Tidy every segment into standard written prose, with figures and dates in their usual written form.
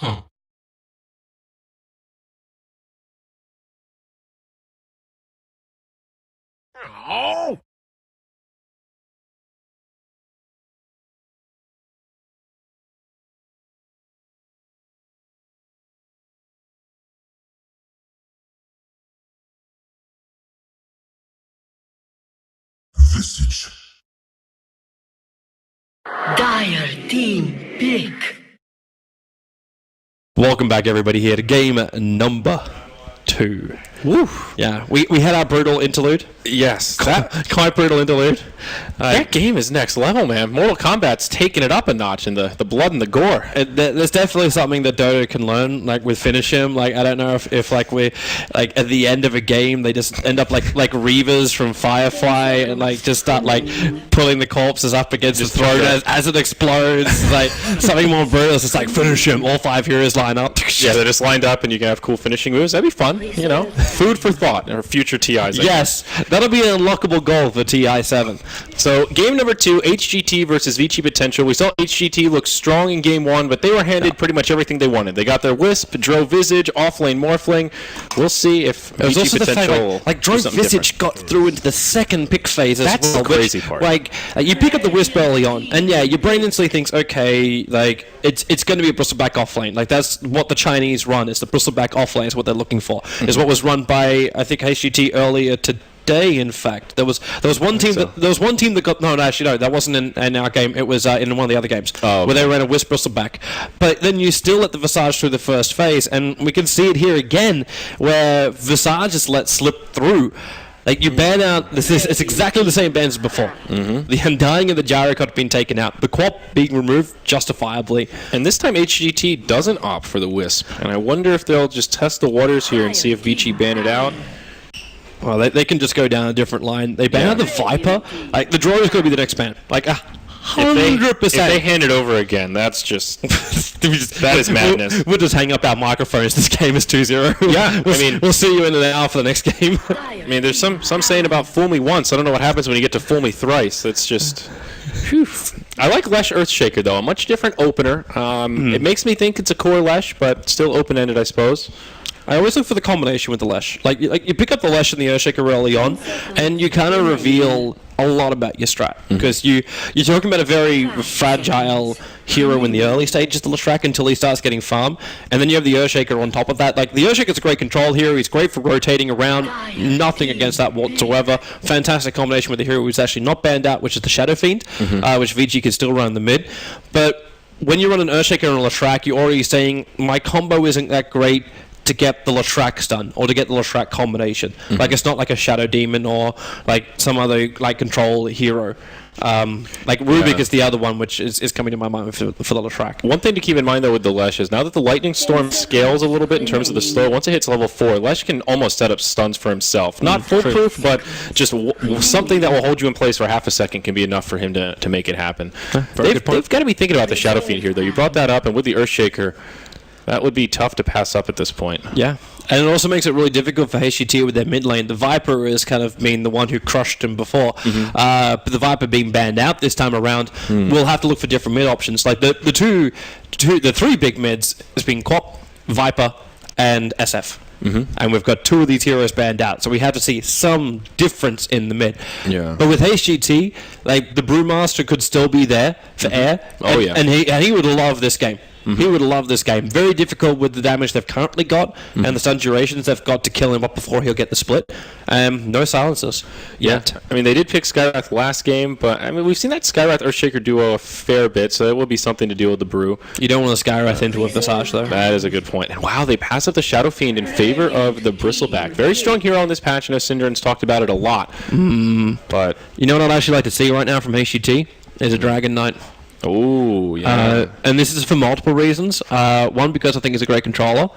Oh! Vici. Dire team pick. Welcome back, everybody, here to game number 2. Woo. Yeah, we had our brutal interlude. Yes. Quite brutal interlude. That game is next level, man. Mortal Kombat's taking it up a notch in the blood and the gore. There's definitely something that Dota can learn, like with Finish Him. Like, I don't know if like we like at the end of a game they just end up like Reavers from Firefly and like just start like pulling the corpses up against the throne as it explodes. Like something more brutal. It's just like Finish Him. All 5 heroes line up. Yeah, they're just lined up and you can have cool finishing moves. That'd be fun, you know. Food for thought or future TIs. Yes, that'll be an unlockable goal for TI7. So game number 2, HGT versus Vici potential. We saw HGT look strong in game 1, but they were handed pretty much everything they wanted. They got their Wisp, Drove Visage, offlane Morphling. We'll see if Vici potential. Like Drove Visage got through into the second pick phase as well. That's the crazy part. Like you pick up the Wisp early on, and yeah, your brain instantly thinks, okay, like it's going to be a bristleback offlane. Like that's what the Chinese run is. The bristleback offlane is what they're looking for. Is what was run by I think HGT earlier today. In fact, there was one team that got that wasn't in our game. It was in one of the other games where they ran a Wisp bristleback. But then you still let the Visage through the first phase, and we can see it here again where Visage is let slip through. Like you ban out, it's exactly the same bans as before. The Undying and the Gyro have been taken out. The Quap being removed justifiably. And this time HGT doesn't opt for the Wisp. And I wonder if they'll just test the waters here and see if Vici ban it out. Well, they can just go down a different line. They ban out the Viper. Like the draw is going to be the next ban. Like 100%. If they hand it over again, that's just that is madness. We'll just hang up our microphones. This game is 2-0. Yeah, we'll see you in an hour for the next game. I mean, there's some saying about fool me once. I don't know what happens when you get to fool me thrice. That's just. Whew. I like Lesh Earthshaker though. A much different opener. It makes me think it's a core Lesh, but still open-ended, I suppose. I always look for the combination with the Lesh. Like you pick up the Lesh and the Earthshaker early on, and you kind of reveal a lot about your strat. Because you're talking about a very fragile hero in the early stages of the Leshrac until he starts getting farm, and then you have the Earthshaker on top of that. Like the Earthshaker's a great control hero. He's great for rotating around. Nothing against that whatsoever. Fantastic combination with the hero who's actually not banned out, which is the Shadow Fiend, which VG can still run in the mid. But when you run an Earthshaker and a Leshrac, you're already saying my combo isn't that great to get the Leshrac stun or to get the Leshrac combination. Like it's not like a Shadow Demon or like some other like control hero. Like Rubik is the other one which is coming to my mind for the Leshrac. One thing to keep in mind though with the Lesh is now that the Lightning Storm scales a little bit in terms of the slow, once it hits level 4, Lesh can almost set up stuns for himself. Not foolproof, but just something that will hold you in place for half a second can be enough for him to make it happen. They've got to be thinking about the Shadow Fiend here though. You brought that up, and with the Earthshaker, that would be tough to pass up at this point. Yeah. And it also makes it really difficult for HGT with their mid lane. The Viper is kind of been the one who crushed him before. But the Viper being banned out this time around, we'll have to look for different mid options. Like the three big mids has been Quap, Viper, and SF. And we've got 2 of these heroes banned out, so we have to see some difference in the mid. Yeah. But with HGT, like the Brewmaster could still be there for air. And he would love this game. He would love this game. Very difficult with the damage they've currently got and the stun durations they've got to kill him up before he'll get the split. No silencers yet. I mean, they did pick Skywrath last game, but I mean, we've seen that Skywrath Earthshaker duo a fair bit, so it will be something to deal with the Brew. You don't want to Skywrath into a Visage, though. That is a good point. And wow, they pass up the Shadow Fiend in favor of the Bristleback. Very strong hero on this patch. I know Syndron's talked about it a lot. But you know what I'd actually like to see right now from HGT? Is a Dragon Knight. Oh, yeah. And this is for multiple reasons. 1, because I think he's a great controller.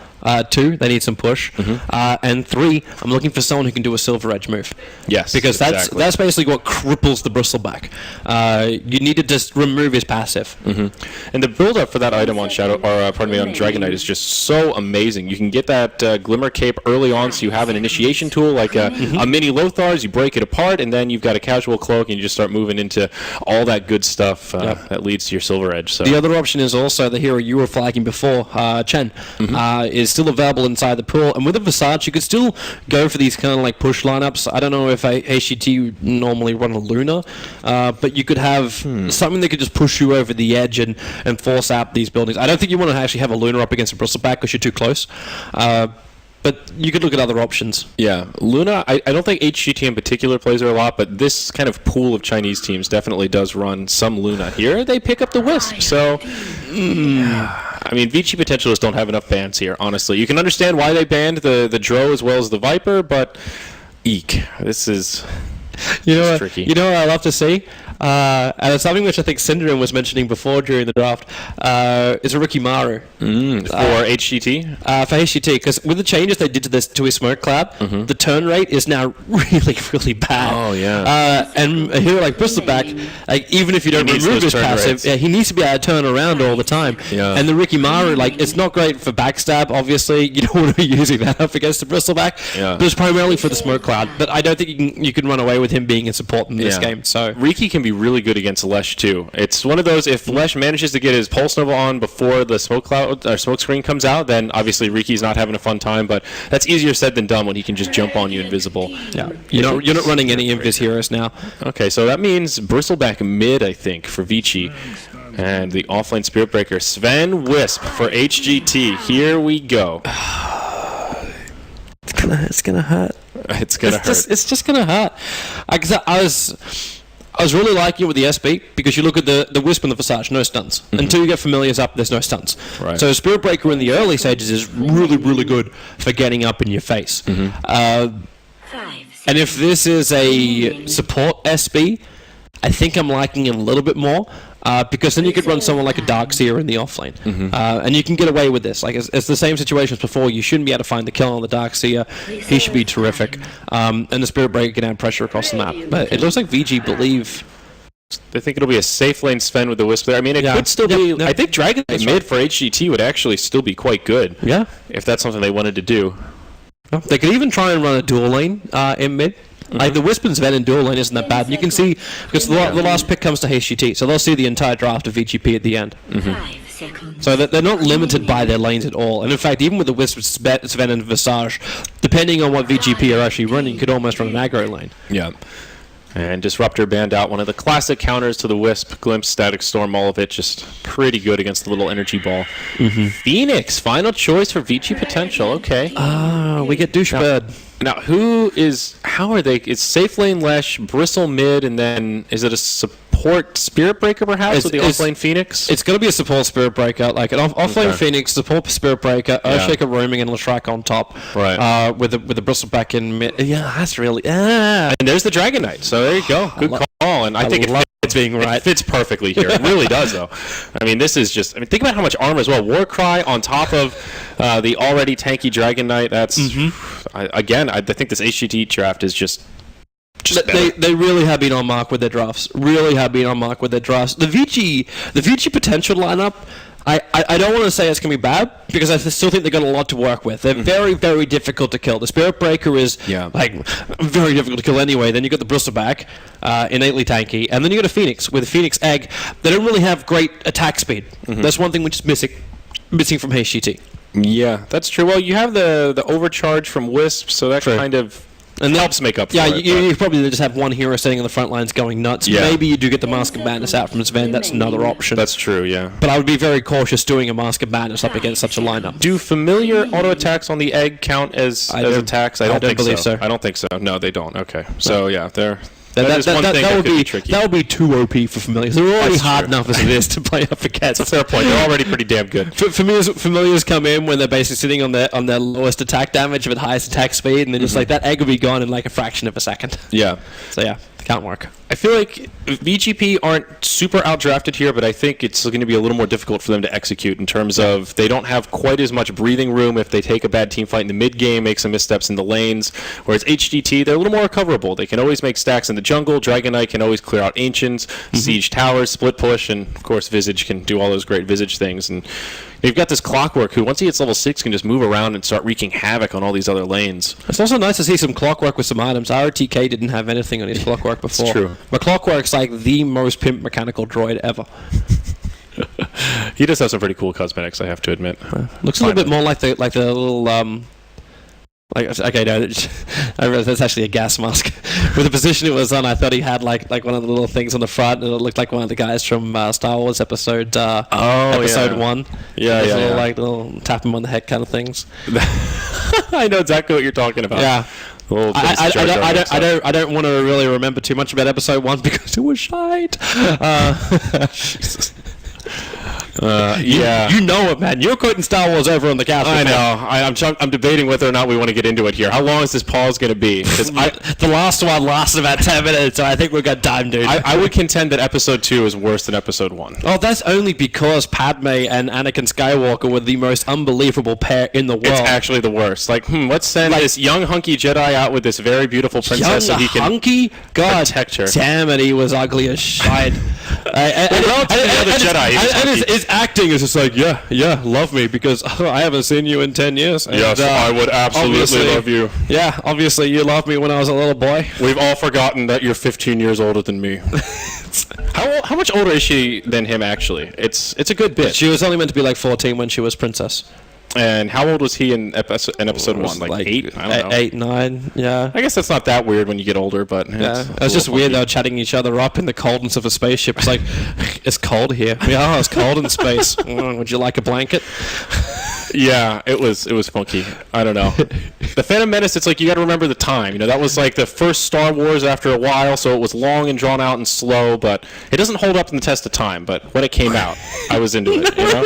2, they need some push. And 3, I'm looking for someone who can do a Silver Edge move. Yes, because that's basically what cripples the Bristleback. You need to just remove his passive. And the build-up for that item on on Dragon Knight is just so amazing. You can get that Glimmer Cape early on, so you have an initiation tool like a mini Lothar's. You break it apart, and then you've got a casual cloak, and you just start moving into all that good stuff that leads leads to your Silver Edge. So the other option is also the hero you were flagging before, Chen, is still available inside the pool. And with a Visage, you could still go for these kind of like push lineups. I don't know if HGT normally run a Luna, but you could have something that could just push you over the edge and force out these buildings. I don't think you want to actually have a Luna up against a Bristleback because you're too close. But you could look at other options. Yeah, Luna, I don't think HGT in particular plays her a lot, but this kind of pool of Chinese teams definitely does run some Luna. Here, they pick up the Wisp, so... I mean, Vici potentialists don't have enough bans here, honestly. You can understand why they banned the Dro as well as the Viper, but... Eek. This is... tricky. You know what I love to see? And it's something which I think Syndrome was mentioning before during the draft, is a Ricky Maru. For HGT? For HGT, because with the changes they did to his smoke cloud, the turn rate is now really, really bad. Oh, yeah. And a hero like Bristleback, like, even if you don't remove his passive, he needs to be able to turn around all the time. Yeah. And the Ricky Maru, like, it's not great for backstab, obviously. You don't want to be using that up against the Bristleback. Yeah. But it's primarily for the smoke cloud. But I don't think you can run away with him being in support in this game. So Riki can be really good against Lesh too. It's one of those, if Lesh manages to get his Pulse Nova on before the smoke cloud or smoke screen comes out, then obviously Riki's not having a fun time, but that's easier said than done when he can just jump on you invisible. Yeah. You're not running any Invis heroes now. Okay, so that means Bristleback mid, I think, for Vici. And the offlane Spirit Breaker, Sven Wisp for HGT. Here we go. It's gonna hurt. It's gonna hurt. It's just gonna hurt. I was really liking it with the SB because you look at the Wisp and the Visage, no stuns. Until you get Familiars up, there's no stuns. Right. So Spirit Breaker in the early stages is really, really good for getting up in your face. And if this is a support SB, I think I'm liking it a little bit more. Because then you could run someone like a Darkseer in the offlane. And you can get away with this. Like, it's the same situation as before. You shouldn't be able to find the kill on the Darkseer. He should be terrific. And the Spirit Breaker can add pressure across the map. But it looks like VG believe... I think it'll be a safe lane Sven with the Wisp there. I mean, it could still be... I think Dragon Knight mid for HGT would actually still be quite good. Yeah. If that's something they wanted to do. They could even try and run a dual lane in mid. Like the Wisp and Sven in dual lane isn't that bad. And you can see, because the last pick comes to HGT, so they'll see the entire draft of VG.P at the end. So they're not limited by their lanes at all. And in fact, even with the Wisp, Sven and Visage, depending on what VG.P are actually running, you could almost run an aggro lane. Yeah. And Disruptor banned out, one of the classic counters to the Wisp, Glimpse, Static Storm, all of it just pretty good against the little energy ball. Phoenix, final choice for Vici potential, okay. We get Douchebird. Now, how are they? It's safe lane Lesh, Bristle mid, and then is it a support Spirit Breaker perhaps with the offlane Phoenix? It's going to be a support Spirit Breaker, like an offlane Phoenix, support Spirit Breaker, Earthshaker roaming, and Leshrac on top. Right. With the Bristleback in mid. Yeah, that's really... And there's the Dragon Knight, so there you go. Good call, and I think it fits perfectly here. It really does, though. I mean, this is just... I mean, think about how much armor as well. Warcry on top of the already tanky Dragon Knight. That's... I think this HGT draft is just they really have been on mark with their drafts. The Vici potential lineup, I don't want to say it's going to be bad, because I still think they've got a lot to work with. They're very, very difficult to kill. The Spirit Breaker is like very difficult to kill anyway. Then you got the Bristleback, innately tanky, and then you got a Phoenix with a Phoenix Egg. They don't really have great attack speed. That's one thing which is missing from HGT. Yeah, that's true. Well, you have the overcharge from Wisp, so that kind of helps make up for it. You probably just have one hero sitting on the front lines going nuts. Yeah. Maybe you do get the Mask of Madness out from Sven. That's another option. That's true, yeah. But I would be very cautious doing a Mask of Madness up against such a lineup. Do familiar auto attacks on the egg count as attacks? I don't believe so. I don't think so. No, they don't. Okay. So, yeah, they're... That would be too OP for Familiars. They're already hard enough as it is to play up against. That's a fair point. They're already pretty damn good. Familiars come in when they're basically sitting on their lowest attack damage with highest attack speed, and then just like that egg will be gone in like a fraction of a second. Yeah. So yeah, can't work. I feel like VG.P aren't super outdrafted here, but I think it's going to be a little more difficult for them to execute in terms of they don't have quite as much breathing room if they take a bad team fight in the mid game, make some missteps in the lanes. Whereas HGT, they're a little more recoverable. They can always make stacks in the jungle. Dragon Knight can always clear out Ancients, siege towers, split push, and of course Visage can do all those great Visage things. And you've got this Clockwork who, once he hits level 6, can just move around and start wreaking havoc on all these other lanes. It's also nice to see some Clockwork with some items. RTK didn't have anything on his Clockwork before. It's true. But Clockwork's like the most pimp mechanical droid ever. He does have some pretty cool cosmetics, I have to admit. Looks a little bit more like the little okay, no, I realized that's actually a gas mask. With the position it was on, I thought he had like one of the little things on the front, and it looked like one of the guys from Star Wars episode 1. Yeah, little, like little tap him on the head kind of things. I know exactly what you're talking about. Yeah. I don't want to really remember too much about episode 1 because it was shite. Jesus. You know it, man. You're quoting Star Wars over on the couch. I know. I'm debating whether or not we want to get into it here. How long is this pause going to be? Because the last one lasted about 10 minutes, so I think we've got time, dude. I would contend that episode 2 is worse than episode 1. Oh, that's only because Padme and Anakin Skywalker were the most unbelievable pair in the world. It's actually the worst. Like, let's send this young hunky Jedi out with this very beautiful princess so he can hunky? God protect her. Damn it, he was ugly as shite. His acting is just like, yeah, love me because I haven't seen you in 10 years. And, yes, I would absolutely love you. Yeah, obviously you loved me when I was a little boy. We've all forgotten that you're 15 years older than me. How much older is she than him, actually? It's a good bit. She was only meant to be like 14 when she was princess. And how old was he in episode 1? Like 8? I don't know. 8, 9, yeah. I guess that's not that weird when you get older, but... Yeah, it was just weird, though, chatting each other up in the coldness of a spaceship. It's like, it's cold here. Yeah, it's cold in space. Would you like a blanket? Yeah, it was funky. I don't know. The Phantom Menace, it's like you got to remember the time. You know, that was like the first Star Wars after a while, so it was long and drawn out and slow, but it doesn't hold up in the test of time. But when it came out, I was into it, you know?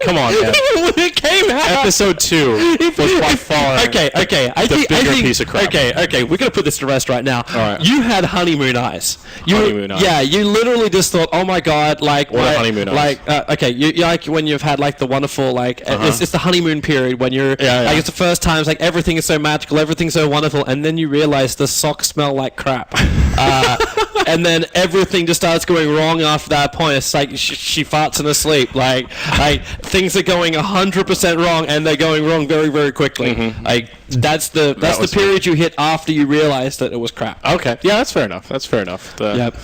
Come on, man. When it came out. Episode 2 was by far the bigger piece of crap. Okay, we're going to put this to rest right now. All right. You had honeymoon eyes. Honeymoon eyes. Yeah, you literally just thought, oh my God, like... What are honeymoon eyes? Like, you like when you've had like the wonderful, like, it's the honeymoon period when you're, like, it's the first time, it's like everything is so magical, everything's so wonderful, and then you realize the socks smell like crap. And then everything just starts going wrong after that point. It's like she farts in her sleep. Like things are going 100% wrong, and they're going wrong very, very quickly. Mm-hmm. Like that's the period you hit after you realize that it was crap. Okay, yeah, that's fair enough. Yep.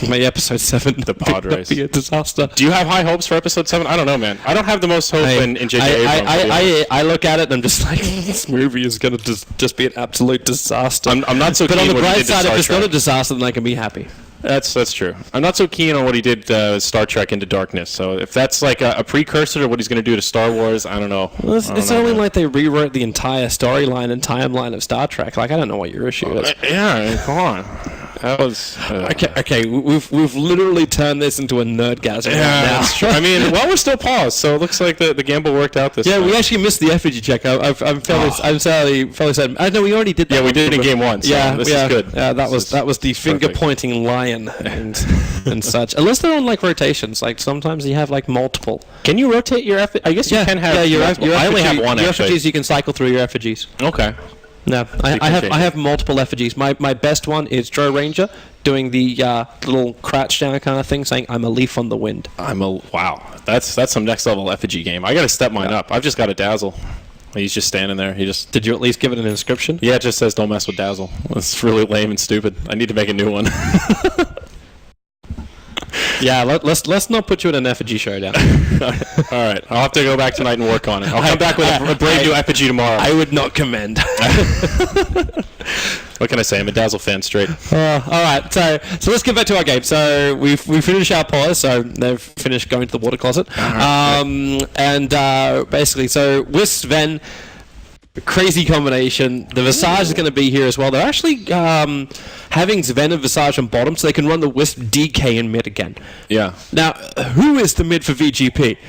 Maybe episode 7, the pod race, be a disaster. Do you have high hopes for episode 7? I don't know, man. I don't have the most hope in J.J. Abrams. I look at it and I'm just like, this movie is going to just be an absolute disaster. I'm not so but keen on the on what he bright did to side, Star if it's Trek. not a disaster, then I can be happy. That's true. I'm not so keen on what he did Star Trek Into Darkness. So if that's like a precursor to what he's going to do to Star Wars, I don't know. Well, it's only like they rewrote the entire storyline and timeline of Star Trek. Like, I don't know what your issue is. Yeah, come on. That was okay. We've literally turned this into a nerdgasm. Yeah, that's true. I mean, well, we're still paused, so it looks like the gamble worked out this time. We actually missed the effigy check. I'm fairly sad. I know we already did that. Yeah, we did it in game 1. So this is good. Yeah, that was the finger pointing lion and such. Unless they're on like rotations, like sometimes you have like multiple. Can you rotate your effigy? I guess you can have. Yeah, your I only have one. Your effigies, you can cycle through your effigies. Okay. No, I have multiple effigies. My best one is Joe Ranger doing the little crouch down kind of thing, saying "I'm a leaf on the wind." Wow. That's some next level effigy game. I got to step mine up. I've just got a Dazzle. He's just standing there. Did you at least give it an inscription? Yeah, it just says "Don't mess with Dazzle." It's really lame and stupid. I need to make a new one. Yeah, let's not put you in an effigy showdown. All right, I'll have to go back tonight and work on it. I'll come back with a brand new effigy tomorrow. I would not commend. What can I say? I'm a Dazzle fan straight. All right, so let's get back to our game. So we finished our pause. So they've finished going to the water closet. And basically, so with Sven. Crazy combination. The Visage is going to be here as well. They're actually having Sven and Visage on bottom so they can run the Wisp DK in mid again. Yeah. Now, who is the mid for VG.P?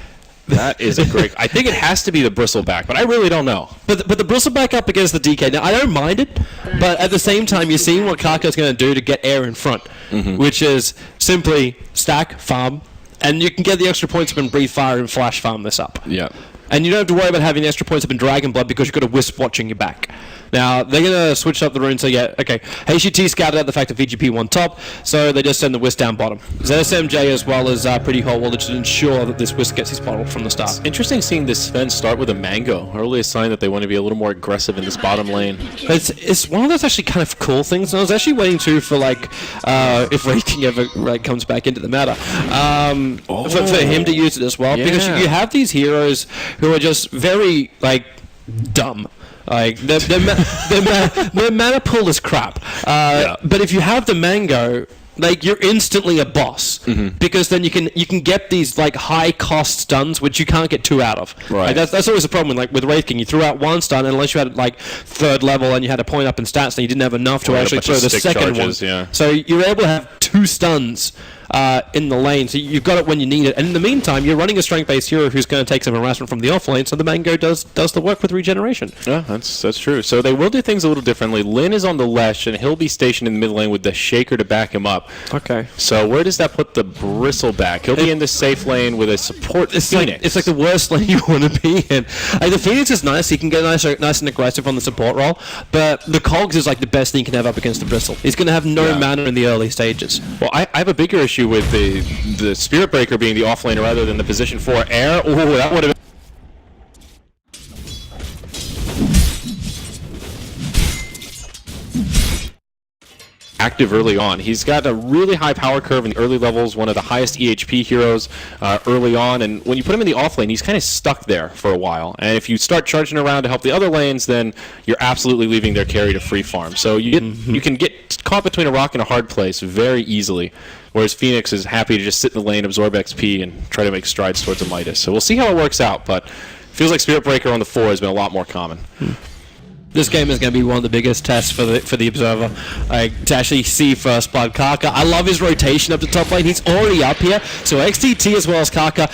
That is a great... I think it has to be the Bristleback, but I really don't know. But the Bristleback up against the DK. Now, I don't mind it, but at the same time, you're seeing what Karka's going to do to get air in front, which is simply stack, farm, and you can get the extra points up in Breathe Fire and Flash farm this up. Yeah. And you don't have to worry about having the extra points up in Dragon Blood because you've got a Wisp watching your back. Now, they're going to switch up the rune, so yeah, okay. HGT scouted out the fact that VG.P won top, so they just send the Wisp down bottom. ZSMJ as well as Pretty Hole will just ensure that this Wisp gets his bottle from the start. Interesting seeing this Sven start with a Mango. Early a sign that they want to be a little more aggressive in this bottom lane. It's one of those actually kind of cool things, and I was actually waiting too for like if Rating ever comes back into the meta, for him to use it as well, because you have these heroes who are just very like dumb. Like their mana pool is crap, but if you have the Mango, like you're instantly a boss, because then you can get these like high cost stuns which you can't get two out of. Right. Like, that's always the problem. Like with Wraith King, you threw out one stun, and unless you had like 3rd level and you had a point up in stats, then you didn't have enough to actually throw the second charges, one. Yeah. So you're able to have 2 stuns in the lane, so you've got it when you need it. And in the meantime, you're running a strength-based hero who's going to take some harassment from the off lane, so the Mango does the work with regeneration. Yeah, that's true. So they will do things a little differently. Lin is on the Lesh, and he'll be stationed in the mid lane with the Shaker to back him up. Okay. So where does that put the Bristleback? He'll be in the safe lane with a support Phoenix. It's like the worst lane you want to be in. Like the Phoenix is nice; he can get nice and aggressive on the support role. But the Cogs is like the best thing you can have up against the Bristle. He's going to have no mana in the early stages. Well, I have a bigger issue with the Spirit Breaker being the off laner rather than the position 4 air. Ooh, that would have been active early on. He's got a really high power curve in the early levels, one of the highest EHP heroes early on, and when you put him in the off lane, he's kind of stuck there for a while. And if you start charging around to help the other lanes, then you're absolutely leaving their carry to free farm. So you can get caught between a rock and a hard place very easily, whereas Phoenix is happy to just sit in the lane, absorb XP, and try to make strides towards a Midas. So we'll see how it works out, but it feels like Spirit Breaker on the 4 has been a lot more common. This game is going to be one of the biggest tests for the Observer, to actually see first blood. Kaka, I love his rotation up to top lane. He's already up here, so XTT as well as Kaka.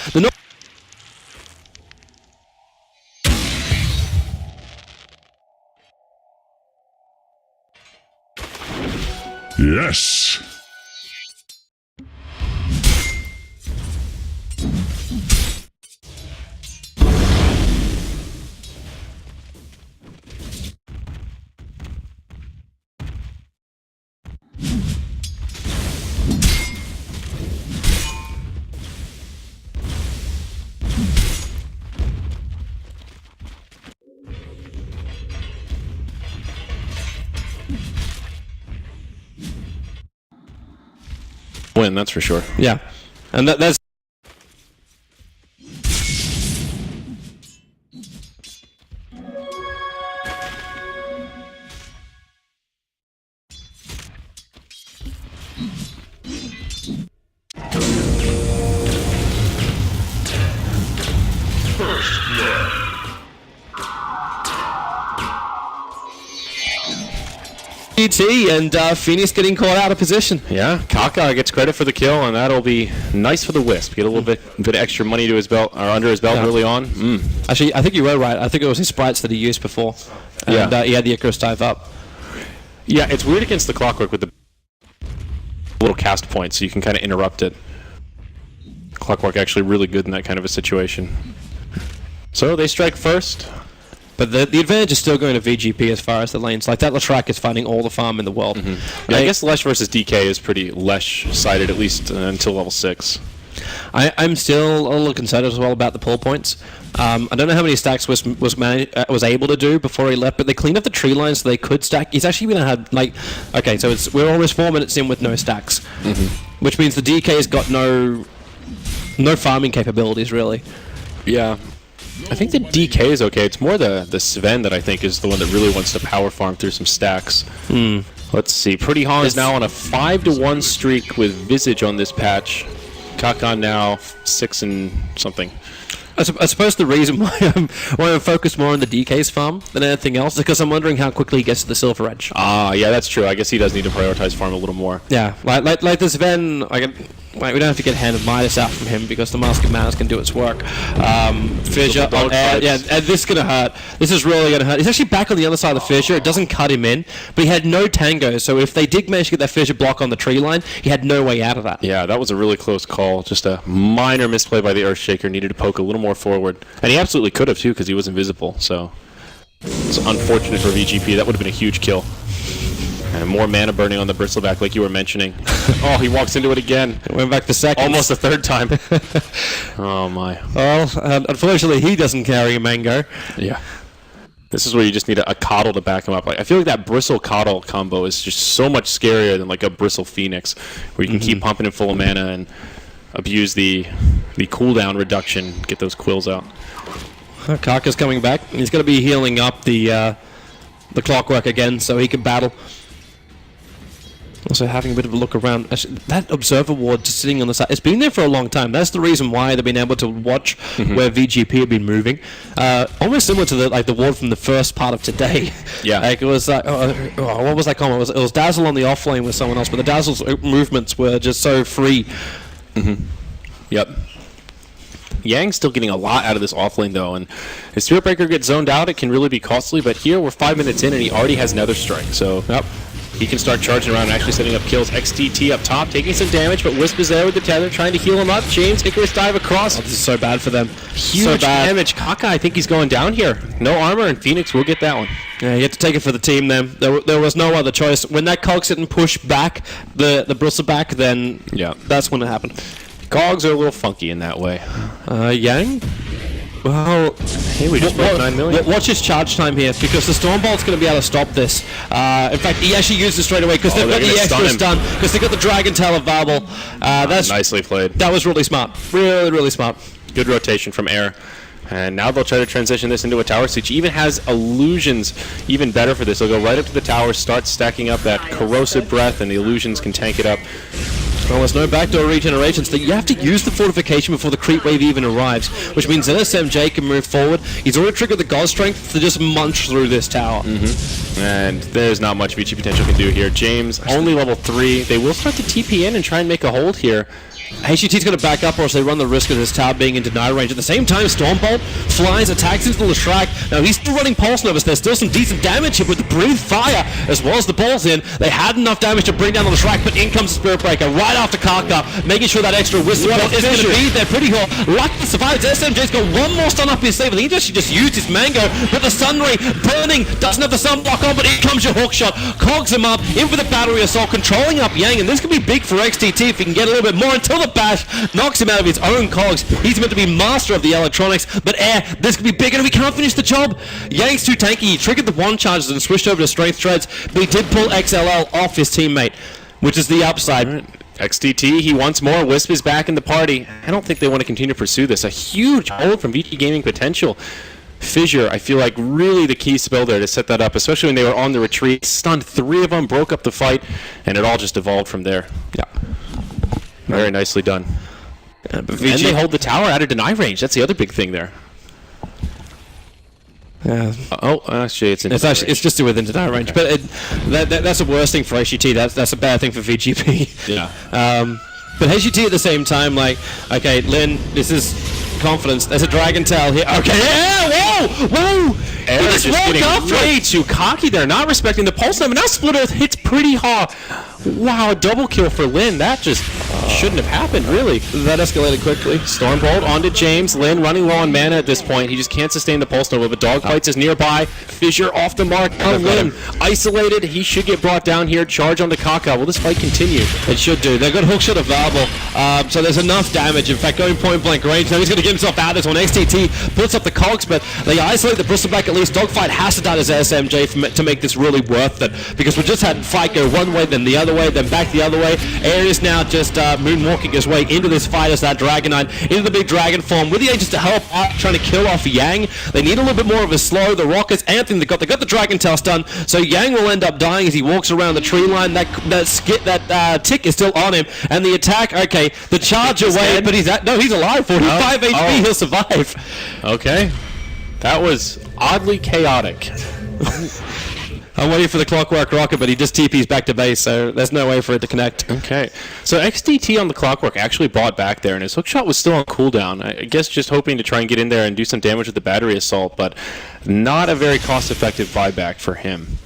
Yes. Win, that's for sure. Yeah, and that's. And Phoenix getting caught out of position. Yeah, Kaka gets credit for the kill, and that'll be nice for the Wisp. Get a little bit of extra money to his belt, or under his belt early on. Actually, I think you were right. I think it was his sprites that he used before. And he had the Icarus dive up. Yeah, it's weird against the Clockwork with the little cast point, so you can kind of interrupt it. Clockwork actually really good in that kind of a situation. So they strike first. But the advantage is still going to VG.P as far as the lanes. Like, that Latrak is finding all the farm in the world. Yeah, I guess Lesh versus DK is pretty Lesh-sided, at least until level 6. I'm still a little concerned as well about the pull points. I don't know how many stacks was able to do before he left, but they cleaned up the tree line so they could stack. He's actually going to have, like... Okay, so we're almost 4 minutes in with no stacks. Which means the DK's got no farming capabilities, really. Yeah. I think the DK is okay. It's more the Sven that I think is the one that really wants to power farm through some stacks. Let's see. Pretty Han is now on a 5-1 streak with Visage on this patch. Kakan now 6 and something. I suppose the reason why I'm focused more on the DK's farm than anything else is because I'm wondering how quickly he gets to the Silver Edge. Yeah, that's true. I guess he does need to prioritize farm a little more. Yeah, like the Sven, we don't have to get Hand of Midas out from him because the Mask of Manas can do its work. Fissure, and this is going to hurt. This is really going to hurt. He's actually back on the other side of the Fissure. It doesn't cut him in, but he had no tango, so if they did manage to get that Fissure block on the tree line, he had no way out of that. Yeah, that was a really close call. Just a minor misplay by the Earthshaker. Needed to poke a little more forward. And he absolutely could have, too, because he was invisible, so... It's unfortunate for VG.P. That would have been a huge kill. And more mana burning on the bristleback, like you were mentioning. Oh, he walks into it again. It went back to second. Almost a third time. Oh, my. Well, unfortunately, he doesn't carry a mango. Yeah. This is where you just need a coddle to back him up. Like, I feel like that bristle coddle combo is just so much scarier than like a bristle phoenix, where you can keep pumping him full of mana and abuse the cooldown reduction, get those quills out. Kaka's coming back. He's going to be healing up the clockwork again so he can battle. Also having a bit of a look around. Actually, that observer ward just sitting on the side, it's been there for a long time. That's the reason why they've been able to watch where VG.P have been moving. Almost similar to the ward from the first part of today. Yeah. Like it was what was that comment? It was Dazzle on the offlane with someone else, but the Dazzle's movements were just so free. Yep. Yang's still getting a lot out of this offlane though, and if Spirit Breaker gets zoned out, it can really be costly, but here we're 5 minutes in and he already has Nether Strike, so he can start charging around and actually setting up kills. XTT up top, taking some damage, but Wisp is there with the tether, trying to heal him up. James, Icarus dive across. Oh, this is so bad for them. Huge damage. Kaka, I think he's going down here. No armor, and Phoenix will get that one. Yeah, you have to take it for the team then. There was no other choice. When that Cogs didn't push back the bristleback, then that's when it happened. Cogs are a little funky in that way. Yang? Well, hey, we just broke 9 million. Watch his charge time here, because the Stormbolt's going to be able to stop this. In fact, he actually used it straight away, because they've got the extra stun, because they've got the Dragon Tail available. That's nicely played. That was really smart. Really, really smart. Good rotation from Air. And now they'll try to transition this into a tower siege. Even has illusions even better for this. They'll go right up to the tower, start stacking up that corrosive breath, and the illusions can tank it up. Well, there's no backdoor regeneration, so you have to use the fortification before the creep wave even arrives, which means that SMJ can move forward. He's already triggered the God Strength to just munch through this tower. And there's not much Vici potential can do here. James, only level 3. They will start to TP in and try and make a hold here. HGT's going to back up, or else they run the risk of this tower being in deny range. At the same time, Stormbolt flies, attacks into the Shrike. Now, he's still running Pulse Novus. There's still some decent damage here with the Breathe Fire, as well as the balls in. They had enough damage to bring down the Shrike, but in comes the Spirit Breaker right after Kaka, making sure that extra Wisdom is going to be there. Pretty Hawk, lucky survives. SMJ's got one more stun up his sleeve. He just used his Mango, but the Sun Ray burning, doesn't have the Sunblock on, but in comes your Hook Shot. Cogs him up, in for the Battery Assault, controlling up Yang, and this could be big for XTT if he can get a little bit more until the bash knocks him out of his own cogs. He's meant to be master of the electronics, but this could be big, and we can't finish the job. Yang's too tanky. He triggered the one charges and switched over to Strength Treads, but he did pull XLL off his teammate, which is the upside. XTT, he wants more. Wisp is back in the party. I don't think they want to continue to pursue this. A huge hold from VG Gaming potential. Fissure, I feel like really the key spell there to set that up, especially when they were on the retreat. Stunned 3 of them, broke up the fight, and it all just evolved from there. Yeah. Very nicely done. And they hold the tower out of deny range. That's the other big thing there. Yeah. Actually, it's it's just within deny range. But that's the worst thing for HGT. That's a bad thing for VG.P. Yeah. But HGT at the same time, like, okay, Lin, this is confidence. There's a Dragon Tail here. Okay, yeah, whoa! Air just getting way too cocky there, not respecting the pulse number. Now Split Earth hits pretty hard. Wow, a double kill for Lin. That just shouldn't have happened, really. That escalated quickly. Stormbolt onto James. Lin running low on mana at this point. He just can't sustain the pulse nova, but Dogfights is nearby. Fissure off the mark on Lin. Isolated. He should get brought down here. Charge onto Kaka. Will this fight continue? It should do. They've got Hookshot available, so there's enough damage. In fact, going point blank range. Now he's going to get himself out of this one. XTT puts up the cogs, but they isolate the bristleback at least. Dogfight has to die as SMJ to make this really worth it, because we just had fight go one way, then the other way, then back the other way. Air is now just moonwalking his way into this fight as that Dragonite, into the big dragon form, with the Aegis to help out, trying to kill off Yang. They need a little bit more of a slow. The Rockets, Anthony, they got the Dragon Tail stun, so Yang will end up dying as he walks around the tree line. That tick is still on him, and the attack, okay, the charge away, but he's alive. 45 HP, he'll survive. Okay. That was oddly chaotic. I'm waiting for the Clockwork Rocket, but he just TP's back to base, so there's no way for it to connect. Okay. So XDT on the Clockwork actually bought back there, and his hookshot was still on cooldown. I guess just hoping to try and get in there and do some damage with the battery assault, but not a very cost-effective buyback for him.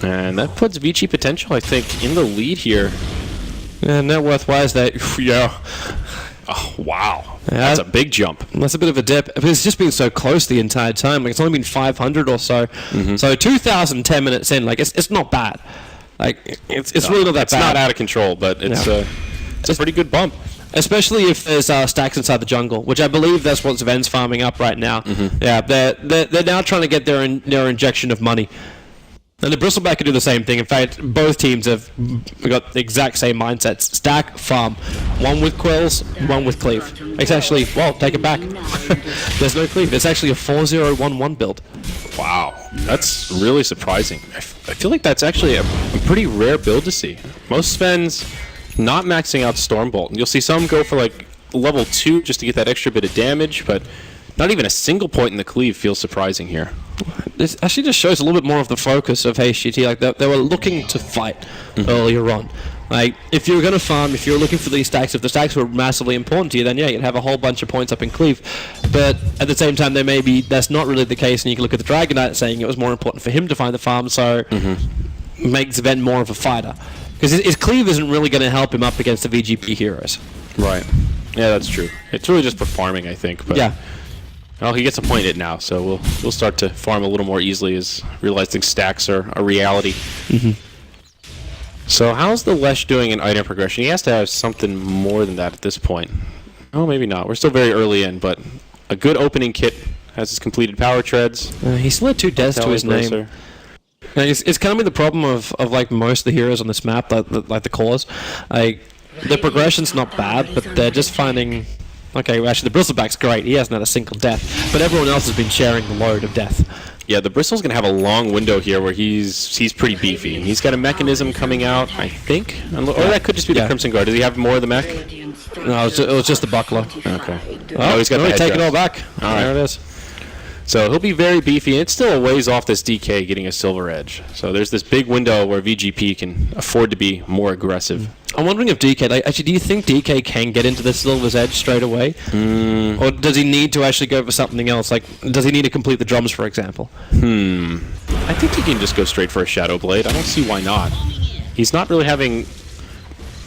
And that puts Vici potential, I think, in the lead here. Yeah, net worth-wise, that, yeah. Oh, wow. That's a big jump. That's a bit of a dip. But it's just been so close the entire time. Like, it's only been 500 or so. So 2,010 minutes in, like, it's not bad. Like, it's really not that bad. It's not out of control, but it's a pretty good bump. Especially if there's stacks inside the jungle, which I believe that's what Sven's farming up right now. Yeah, they're now trying to get their injection of money. And the Bristleback can do the same thing. In fact, both teams have got the exact same mindsets. Stack, farm. One with quills, one with cleave. It's actually, well, take it back. There's no cleave. It's actually a 4-0-1-1 build. Wow. That's really surprising. I feel like that's actually a pretty rare build to see. Most Svens not maxing out Stormbolt. You'll see some go for like level 2 just to get that extra bit of damage, but not even a single point in the cleave feels surprising here. This actually just shows a little bit more of the focus of HGT. Like they were looking to fight earlier on. Like if you were going to farm, if you were looking for these stacks, if the stacks were massively important to you, then yeah, you'd have a whole bunch of points up in cleave. But at the same time, that's not really the case, and you can look at the Dragon Knight saying it was more important for him to find the farm, so makes Sven more of a fighter. Because his cleave isn't really going to help him up against the VG.P heroes. Right. Yeah, that's true. It's really just for farming, I think. But yeah. Well, he gets appointed now, so we'll start to farm a little more easily as realizing stacks are a reality. So how's the Lesh doing in item progression? He has to have something more than that at this point. Oh, maybe not. We're still very early in, but a good opening kit has his completed power treads. He still had 2 deaths to his name. It's kind of been the problem of like most of the heroes on this map, like the cores. Like the progression's not bad, but they're just finding. Okay, well, actually, the Bristleback's great. He hasn't had a single death, but everyone else has been sharing the load of death. Yeah, the Bristle's going to have a long window here where he's pretty beefy. He's got a mechanism coming out, I think. Or that could just be the Crimson Guard. Does he have more of the mech? No, it was just the buckler. Okay. Oh, he's got the take it all back. All right. There it is. So he'll be very beefy, and it's still a ways off this DK getting a silver edge. So there's this big window where VG.P can afford to be more aggressive. I'm wondering if DK, actually, do you think DK can get into the silver's edge straight away? Or does he need to actually go for something else? Like, does he need to complete the drums, for example? I think he can just go straight for a Shadow Blade. I don't see why not. He's not really having...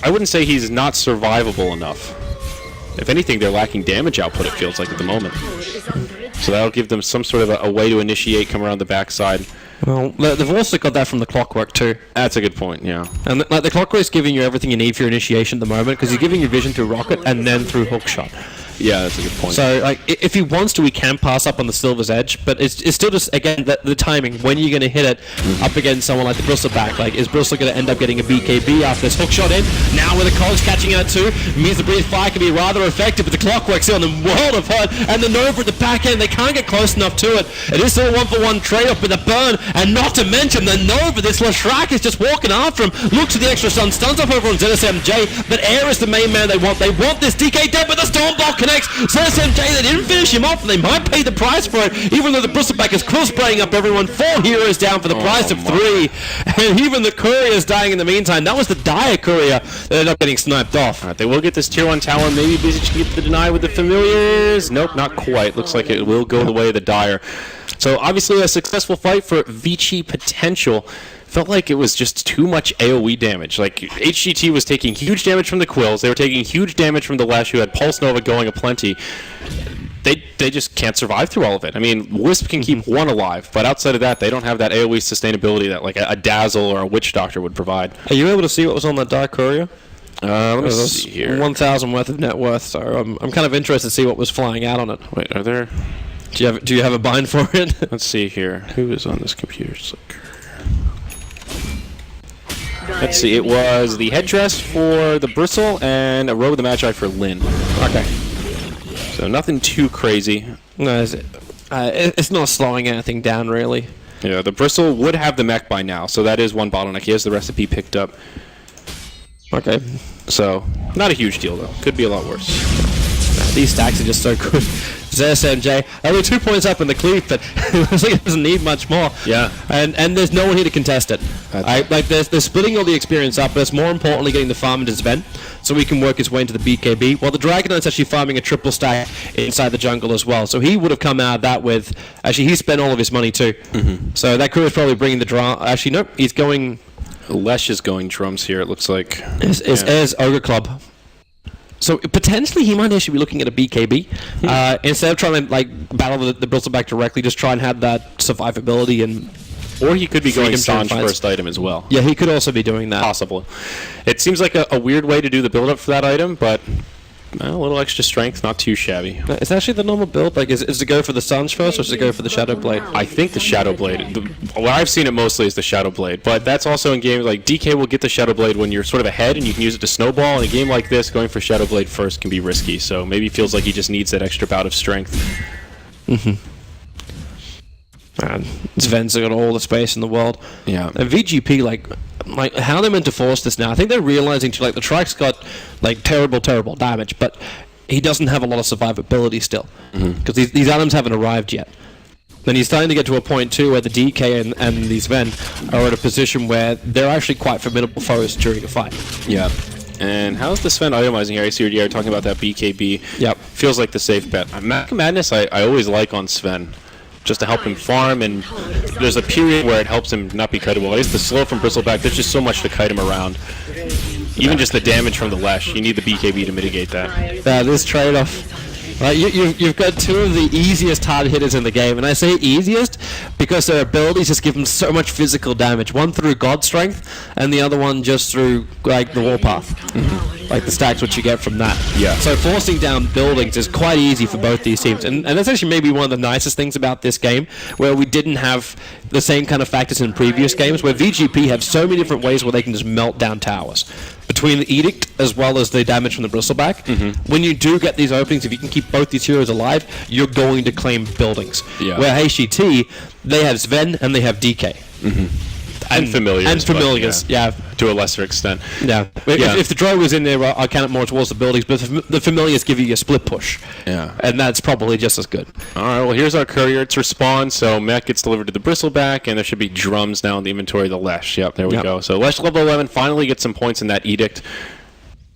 I wouldn't say he's not survivable enough. If anything, they're lacking damage output, it feels like, at the moment. So that'll give them some sort of a way to initiate, come around the backside. Well, they've also got that from the Clockwork too. That's a good point, yeah. And like the Clockwork's giving you everything you need for your initiation at the moment, because he's giving you vision through Rocket and then through Hookshot. Yeah, that's a good point. So, like, if he wants to, he can pass up on the Silver's Edge, but it's still just, again, the timing. When you're going to hit it up against someone like the Bristleback, like, is Bristle going to end up getting a BKB after this hookshot in? Now with the Cogs catching out too, means the Breathe Fire can be rather effective, but the Clockwork's still in the world of hurt, and the Nova at the back end, they can't get close enough to it. It is still a 1-for-1 trade-off with the burn, and not to mention the Nova, this Lashrak is just walking after him, looks at the extra stun, stuns up over on ZSMJ, but Air is the main man they want. They want this DK dead, but the Stormbolt connects. ZSMJ, they didn't finish him off, and they might pay the price for it, even though the Bristleback is quill spraying up everyone. 4 heroes down for the price of 3, and even the Courier's dying in the meantime. That was the Dire Courier that ended up getting sniped off. Alright, they will get this tier 1 tower. Maybe Vici can get the deny with the familiars. Nope, not quite. Looks like it will go the way of the Dire. So obviously a successful fight for Vici potential. Felt like it was just too much AoE damage. Like, HGT was taking huge damage from the Quills. They were taking huge damage from the Lash, who had Pulse Nova going aplenty. They just can't survive through all of it. I mean, Wisp can keep one alive, but outside of that, they don't have that AoE sustainability that, like, a Dazzle or a Witch Doctor would provide. Are you able to see what was on that Dire Courier? Let me see here. 1,000 worth of net worth, so I'm kind of interested to see what was flying out on it. Wait, are there... Do you have a bind for it? Let's see here. Who is on this computer? Let's see, it was the headdress for the Bristle and a robe of the Magi for Lyn. Okay. So nothing too crazy. No, it's not slowing anything down, really. Yeah, the Bristle would have the mech by now, so that is one bottleneck. He has the recipe picked up. Okay. So, not a huge deal, though. Could be a lot worse. These stacks are just so good. ZSMJ, only 2 points up in the cleave, but it looks like it doesn't need much more. Yeah. And there's no one here to contest it. Like they're splitting all the experience up, but it's more importantly getting the farm into Sven, so he can work his way into the BKB, while the Dragon Knight's actually farming a triple stack inside the jungle as well. So he would have come out of that with... Actually, he spent all of his money too. So that crew is probably bringing the draw... Actually, nope, he's going... Lesh is going drums here, it looks like. It's Ogre Club. So potentially he might actually be looking at a BKB instead of trying to like battle the Bristleback directly. Just try and have that survivability, and Or he could be going Freedom Sanj fights. first item as well. yeah, he could also be doing that. Possible. It seems like a weird way to do the build-up for that item, but a little extra strength, not too shabby. It's actually the normal build. Like, is it go for the Sanj first, or is it go for the Shadow Blade? I think the Shadow Blade. What I've seen it mostly is the Shadow Blade, but that's also in games like DK will get the Shadow Blade when you're sort of ahead and you can use it to snowball. In a game like this, going for Shadow Blade first can be risky, so maybe he feels like he just needs that extra bout of strength. Man, Sven's got all the space in the world. Yeah. And VG.P, like how are they meant to force this now? I think they're realizing too, like the Trike's got like terrible damage, but he doesn't have a lot of survivability still because these items haven't arrived yet. Then he's starting to get to a point too where the DK and these Sven are at a position where they're actually quite formidable foes during a fight. Yeah. And how's the Sven itemizing here? I see you're talking about that BKB. Yep. Feels like the safe bet. Madness I always like on Sven, just to help him farm, and there's a period where it helps him not be kiteable. At least the slow from Bristleback, there's just so much to kite him around. Even just the damage from the Lesh, you need the BKB to mitigate that. This trade-off. You've got two of the easiest hard hitters in the game, and I say easiest because their abilities just give them so much physical damage. One through God Strength, and the other one just through like the Warpath, like the stacks which you get from that. Yeah. So forcing down buildings is quite easy for both these teams, and that's actually maybe one of the nicest things about this game, where we didn't have the same kind of factors in previous games, where VG.P have so many different ways where they can just melt down towers. Between the Edict as well as the damage from the Bristleback, when you do get these openings, if you can keep both these heroes alive, you're going to claim buildings. Yeah. Where HGT, they have Sven and they have DK. And familiars. And familiars, but, yeah. To a lesser extent. Yeah. If the Drow was in there, I count it more towards the buildings, but the familiars give you a split push. Yeah. And that's probably just as good. Alright, well here's our courier. It's respawn, so mech gets delivered to the Bristleback, and there should be drums now in the inventory of the Lesh. Yep, there we go. So Lesh level 11 finally gets some points in that Edict.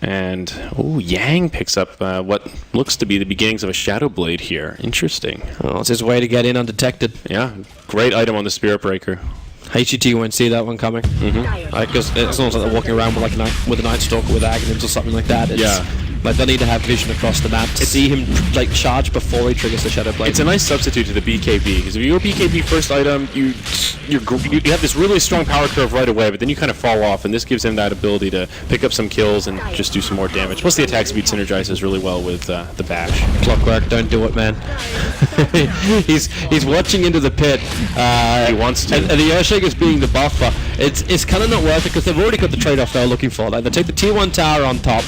And, Yang picks up what looks to be the beginnings of a Shadow Blade here. Interesting. Oh, it's his way to get in undetected. Yeah, great item on the Spirit Breaker. HGT won't see that one coming. Because it's almost like they're walking around with a Night Stalker with Aghanims or something like that. Like they need to have vision across the map to see him like charge before he triggers the Shadow Blade. It's a nice substitute to the BKB, because if you go BKB first item, you have this really strong power curve right away, but then you kind of fall off, and this gives him that ability to pick up some kills and just do some more damage. Plus the attack speed synergizes really well with the bash. Clockwork, don't do it, man. he's watching into the pit. He wants to. And the Earthshaker's being the buffer. It's kind of not worth it because they've already got the trade-off they're looking for. Like they take the tier 1 tower on top.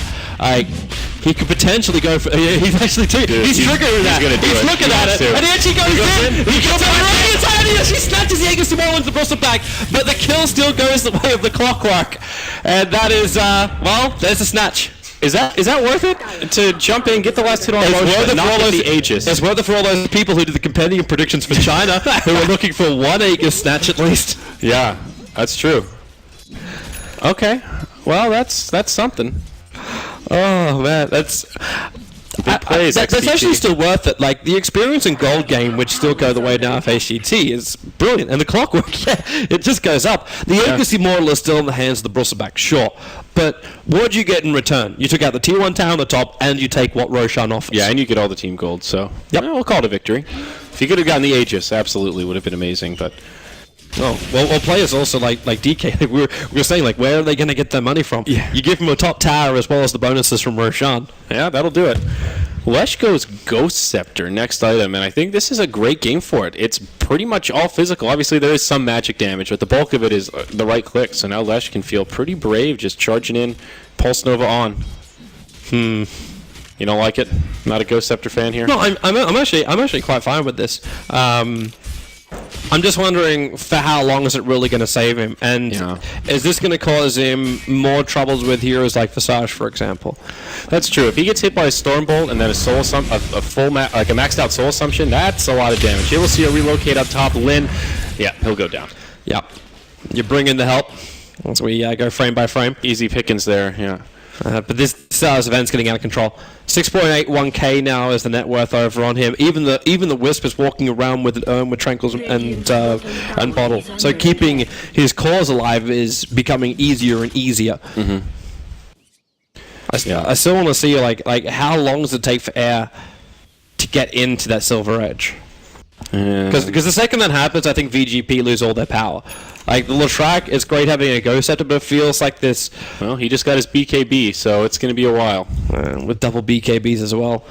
He could potentially go for. He's actually he's triggering that. He's looking at it, and he actually goes in. He gets right inside. He actually snatches the Aegis Tomorrow into the Bristleback, but the kill still goes the way of the Clockwork, and that is there's a snatch. Is that worth it to jump in, get the last hit on motion, not get the Aegis? It's worth it for all those people who did the compendium predictions for China, who are looking for one Aegis snatch at least. Yeah, that's true. Okay, well that's something. Oh man, that's big plays. That's actually still worth it. Like the experience and gold game, which still go the way now of HGT, is brilliant, and the Clockwork, it just goes up. The Aegis Immortal is still in the hands of the Bristleback, sure, but what do you get in return? You took out the tier 1 tower on the top, and you take what Roshan offers. Yeah, and you get all the team gold. So we'll call it a victory. If you could have gotten the Aegis, absolutely would have been amazing, but. Oh, well, players also like DK. Like we were saying, like, where are they going to get their money from? Yeah. You give them a top tower as well as the bonuses from Roshan. Yeah, that'll do it. Lesh goes Ghost Scepter, next item, and I think this is a great game for it. It's pretty much all physical. Obviously, there is some magic damage, but the bulk of it is the right click, so now Lesh can feel pretty brave just charging in, Pulse Nova on. You don't like it? Not a Ghost Scepter fan here? No, I'm actually quite fine with this. I'm just wondering for how long is it really going to save him, and is this going to cause him more troubles with heroes like Visage, for example? That's true. If he gets hit by a Stormbolt and then a maxed out Soul Assumption, that's a lot of damage. You'll see a relocate up top. Lin, he'll go down. Yeah, you bring in the help once we go frame by frame. Easy pickings there. Yeah. But this event's getting out of control. 6.81k now is the net worth over on him. Even the Wisp is walking around with an urn with Tranquils and Bottle. So keeping his cause alive is becoming easier and easier. I still want to see like how long does it take for air to get into that silver edge? Because the second that happens, I think VG.P lose all their power. Like, the Leshrac, it's great having a Ghost Scepter, but it feels like this... Well, he just got his BKB, so it's going to be a while. With double BKBs as well.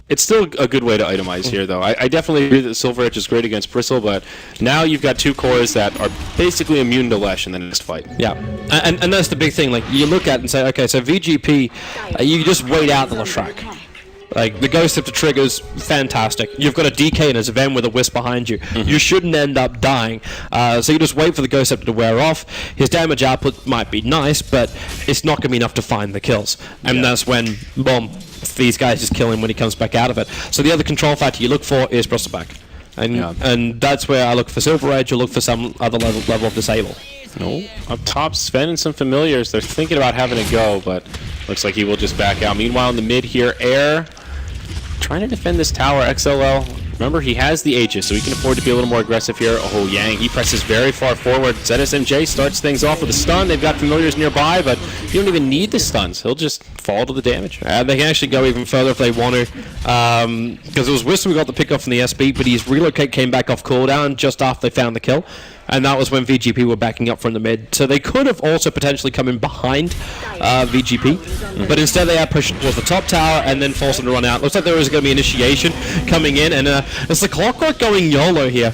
It's still a good way to itemize here, though. I definitely agree that Silver Edge is great against Bristle, but now you've got two cores that are basically immune to Lesh in the next fight. Yeah, and that's the big thing. Like, you look at it and say, okay, so VG.P, you just wait out the Leshrac. Like, the Ghost Scepter trigger's fantastic. You've got a DK and a Sven with a Wisp behind you. You shouldn't end up dying. So you just wait for the Ghost Scepter to wear off. His damage output might be nice, but it's not going to be enough to find the kills. And that's when, boom, these guys just kill him when he comes back out of it. So the other control factor you look for is Bristleback. And that's where I look for Silver Edge or look for some other level of Disable. No. Up top, Sven and some familiars. They're thinking about having a go, but looks like he will just back out. Meanwhile, in the mid here, Air trying to defend this tower. XLL, remember, he has the Aegis, so he can afford to be a little more aggressive here. Oh, Yang, he presses very far forward. ZSMJ starts things off with a stun. They've got familiars nearby, but you don't even need the stuns. He'll just fall to the damage. They can actually go even further if they want to, because it was Wisp who got the pick off from the SB, but his relocate came back off cooldown just after they found the kill. And that was when VG.P were backing up from the mid. So they could have also potentially come in behind VG.P. But instead they are pushing towards the top tower and then forced them to run out. Looks like there is going to be initiation coming in. And it's the Clockwork going YOLO here.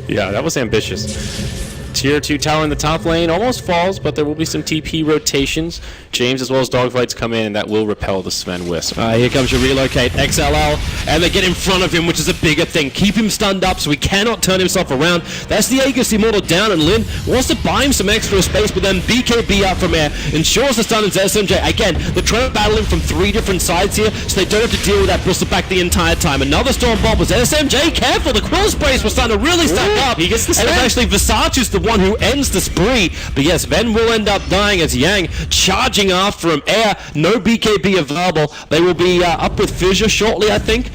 Yeah, that was ambitious. Tier 2 tower in the top lane almost falls, but there will be some TP rotations. James as well as Dogfights come in, and that will repel the Sven Wisp. Here comes your relocate, XLL, and they get in front of him, which is a bigger thing. Keep him stunned up so he cannot turn himself around. That's the Aegis Immortal down, and Lin wants to buy him some extra space, but then BKB out from air ensures the stun in ZSMJ. Again, they're trying to battle him from three different sides here, so they don't have to deal with that Bristleback the entire time. Another Storm Bomb with ZSMJ, careful, the Quill Sprays were starting to really stack up. He gets the and it's actually Versace's the one who ends the spree. But yes, Ven will end up dying as Yang charging after him. Air, no BKB available. They will be up with Fissure shortly, I think.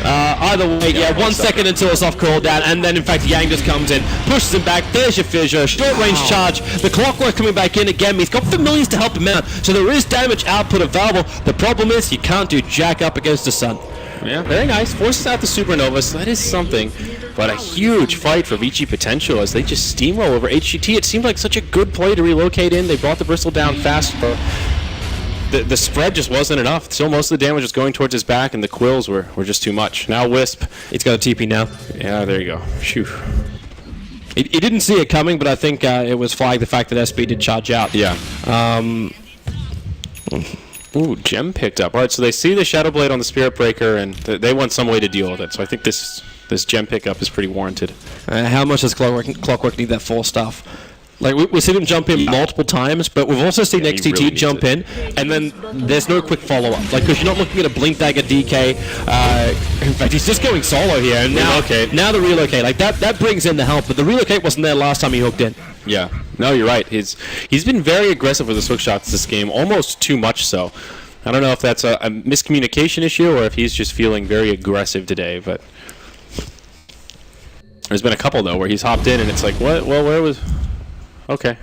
Either way, yeah, 1 second until it's off cooldown, and then in fact Yang just comes in, pushes him back. There's your Fissure, short range charge. The Clockwork coming back in again. He's got familiars to help him out, so there is damage output available. The problem is you can't do jack up against the sun. Yeah, very nice. Forces out the Supernova, so that is something. But a huge fight for Vici Potential as they just steamroll over HGT. It seemed like such a good play to relocate in. They brought the Bristle down fast, but the spread just wasn't enough. Still, most of the damage was going towards his back, and the Quills were just too much. Now Wisp. He's got a TP now. Yeah, there you go. Phew. He didn't see it coming, but I think it was flagged the fact that SB did charge out. Yeah. Ooh, Gem picked up. All right, so they see the Shadow Blade on the Spirit Breaker, and they want some way to deal with it. So I think this Gem pickup is pretty warranted. How much does Clockwork need that 4 stuff? Like, we've seen him jump in multiple times, but we've also seen XTT really jump in, and then there's no quick follow-up. Like, because you're not looking at a Blink Dagger DK. In fact, he's just going solo here, and now the relocate. Like, that brings in the help, but the relocate wasn't there last time he hooked in. Yeah, no, you're right. He's been very aggressive with his hook shots this game, almost too much so. I don't know if that's a miscommunication issue or if he's just feeling very aggressive today, but there's been a couple, though, where he's hopped in and it's like, what? Well, where was... Okay.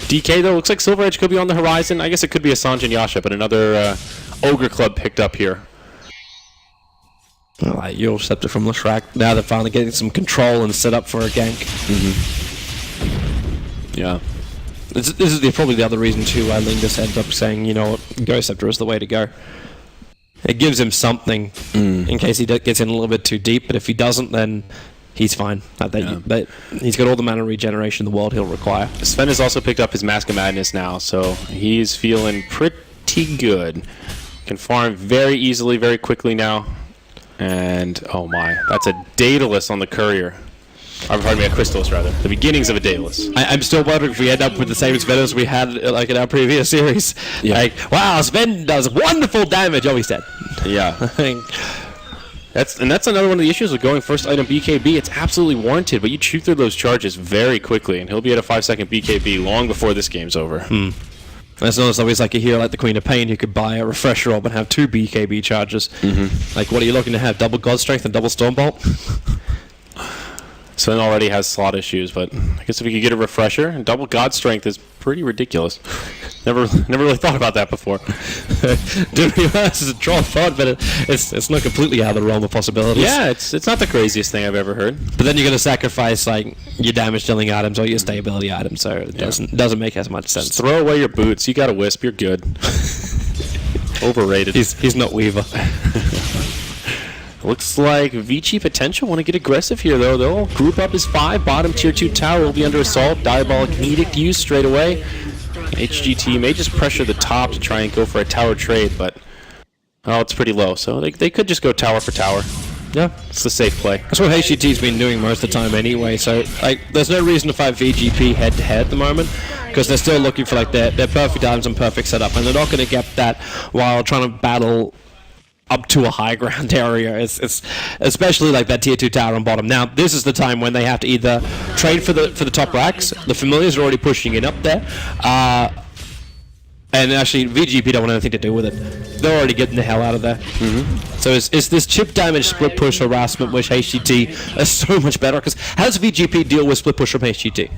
DK, though, looks like Silver Edge could be on the horizon. I guess it could be a Sanj and Yasha, but another Ogre Club picked up here. Alright, you'll accept it from Leshrac. Now they're finally getting some control and set up for a gank. Yeah. This is probably the other reason, too, why Ling just ended up saying, you know what, Ghost Scepter is the way to go. It gives him something in case he gets in a little bit too deep, but if he doesn't, then he's fine. He's got all the mana regeneration in the world he'll require. Sven has also picked up his Mask of Madness now, so he's feeling pretty good. Can farm very easily, very quickly now. And, oh my, that's a Daedalus on the Courier. Pardon me, a Crystalus, rather. The beginnings of a Daedalus. I'm still wondering if we end up with the same Sven as we had like in our previous series. Yeah. Like, wow, Sven does wonderful damage. Oh, he's dead. Yeah. That's another one of the issues with going first item BKB. It's absolutely warranted, but you chew through those charges very quickly, and he'll be at a 5-second BKB long before this game's over. That's not always like a hero like the Queen of Pain who could buy a Refresher Orb and have 2 BKB charges. Like, what are you looking to have? Double God Strength and double Storm Bolt? Sven already has slot issues, but I guess if he could get a refresher, and double God Strength is pretty ridiculous. Never really thought about that before. Didn't realize it's a draw thought, but it's not completely out of the realm of possibilities. Yeah, it's not the craziest thing I've ever heard. But then you're going to sacrifice like your damage dealing items or your stability items, so it doesn't make as much sense. Just throw away your boots. You got a Wisp. You're good. Overrated. He's not Weaver. Looks like Vici potential want to get aggressive here, though. They'll group up as 5. Bottom tier 2 tower will be under assault. Diabolic Edict used straight away. HGT may just pressure the top to try and go for a tower trade, but it's pretty low. So they could just go tower for tower. Yeah, it's the safe play. That's what HGT's been doing most of the time anyway. So like, there's no reason to fight VG.P head to head at the moment because they're still looking for like their perfect items and perfect setup, and they're not going to get that while trying to battle up to a high ground area. It's especially like that tier 2 tower on bottom. Now this is the time when they have to either trade for the top racks. The familiars are already pushing it up there, and actually VG.P don't want anything to do with it. They're already getting the hell out of there. So it's this chip damage split push harassment which HGT is so much better, because how does VG.P deal with split push from HGT?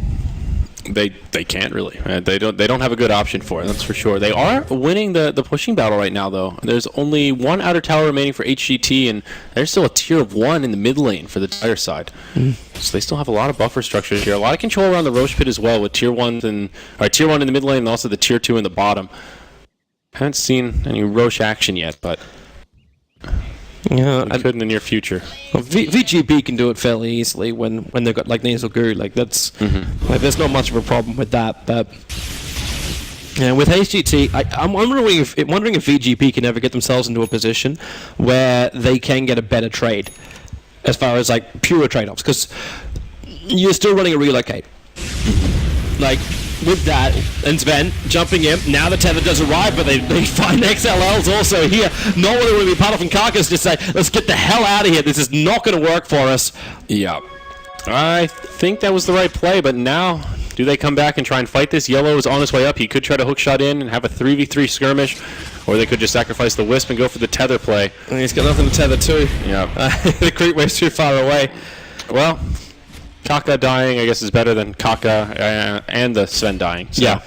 They can't really. They don't have a good option for it. That's for sure. They are winning the pushing battle right now, though. There's only 1 outer tower remaining for HGT, and there's still a tier of 1 in the mid lane for the dire side. So they still have a lot of buffer structures here. A lot of control around the Roche pit as well, with tier 1 in the mid lane and also the tier 2 in the bottom. Haven't seen any Roche action yet, but I could in the near future. Well, VG.P can do it fairly easily when they've got like nasal goo. Like that's like there's not much of a problem with that. But with HGT, I'm wondering if VG.P can ever get themselves into a position where they can get a better trade as far as like pure trade-offs, because you're still running a relocate. Like with that, and Sven jumping in, now the tether does arrive, but they find XLLs also here. Not what they want to be part of, and Karka's just say, let's get the hell out of here. This is not going to work for us. Yeah. I think that was the right play, but now, do they come back and try and fight this? Yellow is on his way up. He could try to hookshot in and have a 3v3 skirmish, or they could just sacrifice the Wisp and go for the tether play. And he's got nothing to tether to. Yeah. The creep wave's too far away. Well, Kaka dying, I guess, is better than Kaka and the Sven dying. So. Yeah.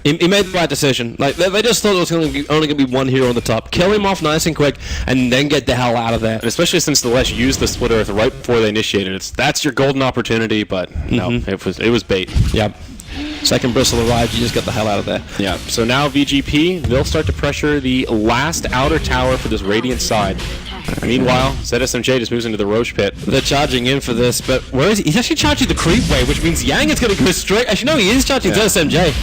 He made the right decision. Like they just thought it was only going to be one hero on the top. Kill him off nice and quick, and then get the hell out of there. And especially since the Lesh used the Split Earth right before they initiated it. That's your golden opportunity, but no, it was bait. Yep. Second Bristle arrived, you just got the hell out of there. Yeah. So now VG.P, they'll start to pressure the last outer tower for this Radiant side. Meanwhile, ZSMJ just moves into the Roche pit. They're charging in for this, but where is he? He's actually charging the creep wave, which means Yang is going to go straight. Actually, no, he is charging ZSMJ.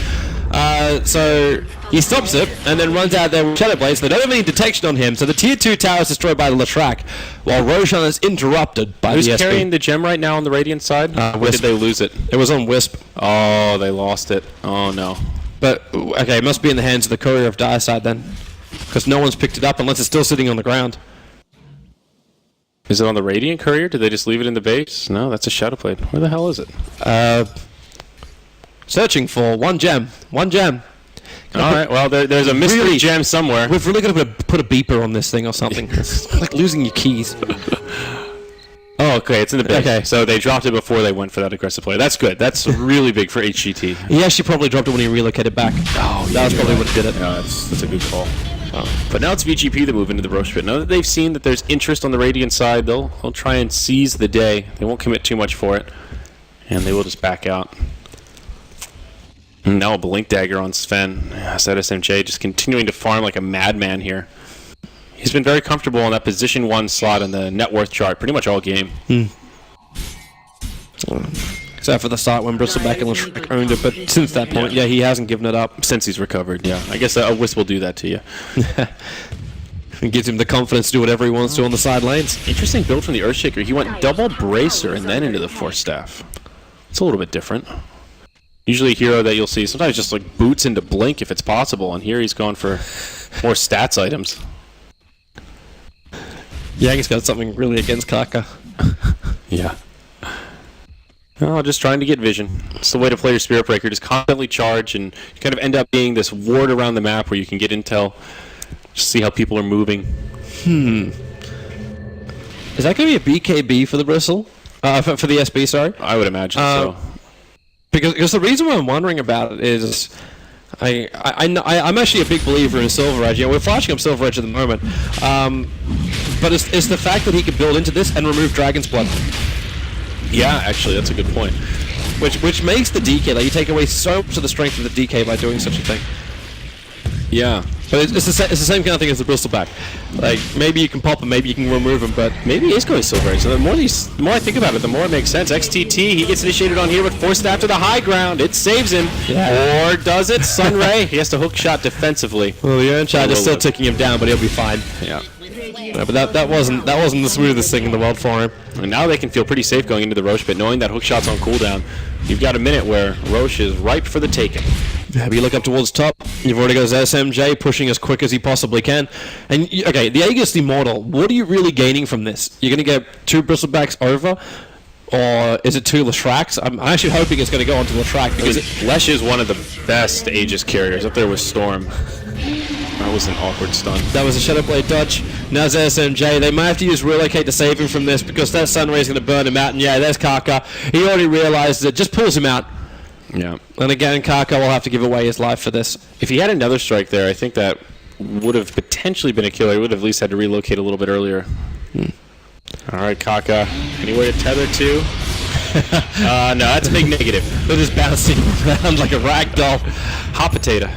So he stops it and then runs out there with Shadow Blades. They don't have any detection on him, so the tier 2 tower is destroyed by the Latrak, while Roshan is interrupted by Who's the carrying the gem right now on the Radiant side? Where did they lose it? It was on Wisp. Oh, they lost it. Oh, no. But, okay, it must be in the hands of the Courier of Dire side then, because no one's picked it up unless it's still sitting on the ground. Is it on the Radiant Courier? Did they just leave it in the base? No, that's a Shadow Blade. Where the hell is it? Searching for one gem. One gem. All right, well, there's a mystery gem somewhere. We've really got to put a beeper on this thing or something. It's like losing your keys. Oh, okay, it's in the base. Okay. So they dropped it before they went for that aggressive play. That's good. That's really big for HGT. He actually probably dropped it when he relocated back. Oh, that was probably what did it. Yeah, that's a good call. But now it's VG.P that move into the Roche pit. Now that they've seen that there's interest on the Radiant side, they'll try and seize the day. They won't commit too much for it, and they will just back out. And now a Blink Dagger on Sven. ZSMJ just continuing to farm like a madman here. He's been very comfortable on that position 1 slot in the net worth chart pretty much all game. Except for the start when Bristleback and Latrak owned it, but since that point, yeah, he hasn't given it up. Since he's recovered, yeah. I guess a Wisp will do that to you. It gives him the confidence to do whatever he wants to on the side lanes. Interesting build from the Earthshaker. He went double Bracer and then into the Force Staff. It's a little bit different. Usually a hero that you'll see sometimes just like boots into Blink if it's possible, and here he's going for more stats items. Yang's got something really against Kaka. Yeah. No, just trying to get vision. It's the way to play your Spirit Breaker. Just constantly charge, and you kind of end up being this ward around the map where you can get intel, just see how people are moving. Is that going to be a BKB for the Bristle? For the SB, sorry. I would imagine so. Because the reason why I'm wondering about it is I'm actually a big believer in Silver Edge. We're flashing up Silver Edge at the moment. But it's the fact that he could build into this and remove Dragon's Blood. Yeah, actually, that's a good point. Which makes the DK, like, you take away so much of the strength of the DK by doing such a thing. Yeah. But it's the same kind of thing as the Bristleback. Like, maybe you can pop him, maybe you can remove him, but maybe he is going Silver Edge. So the more I think about it, the more it makes sense. XTT, he gets initiated on here, but forced after the high ground. It saves him. Yeah. Or does it? Sunray, he has to hook shot defensively. Well, the Urn Shot is still ticking him down, but he'll be fine. Yeah. No, but that wasn't the smoothest thing in the world for him. And now they can feel pretty safe going into the Roche pit, knowing that hook shot's on cooldown. You've got a minute where Roche is ripe for the taking. Yeah, but you look up towards top, you've already got SMJ pushing as quick as he possibly can. And, okay, the Aegis Immortal, what are you really gaining from this? You're going to get 2 Bristlebacks over, or is it 2 Lashraks? I'm actually hoping it's going to go onto Lashrak, because Lesh is one of the best Aegis carriers, up there with Storm. That was an awkward stun. That was a Shadow Blade dodge. Now it's SMJ. They might have to use Relocate to save him from this, because that Sunray is going to burn him out. And yeah, there's Kaka. He already realized it. Just pulls him out. Yeah. And again, Kaka will have to give away his life for this. If he had another strike there, I think that would have potentially been a killer. He would have at least had to relocate a little bit earlier. All right, Kaka. Anywhere to tether to? No, that's a big negative. They're just bouncing around like a rag doll. Hot potato.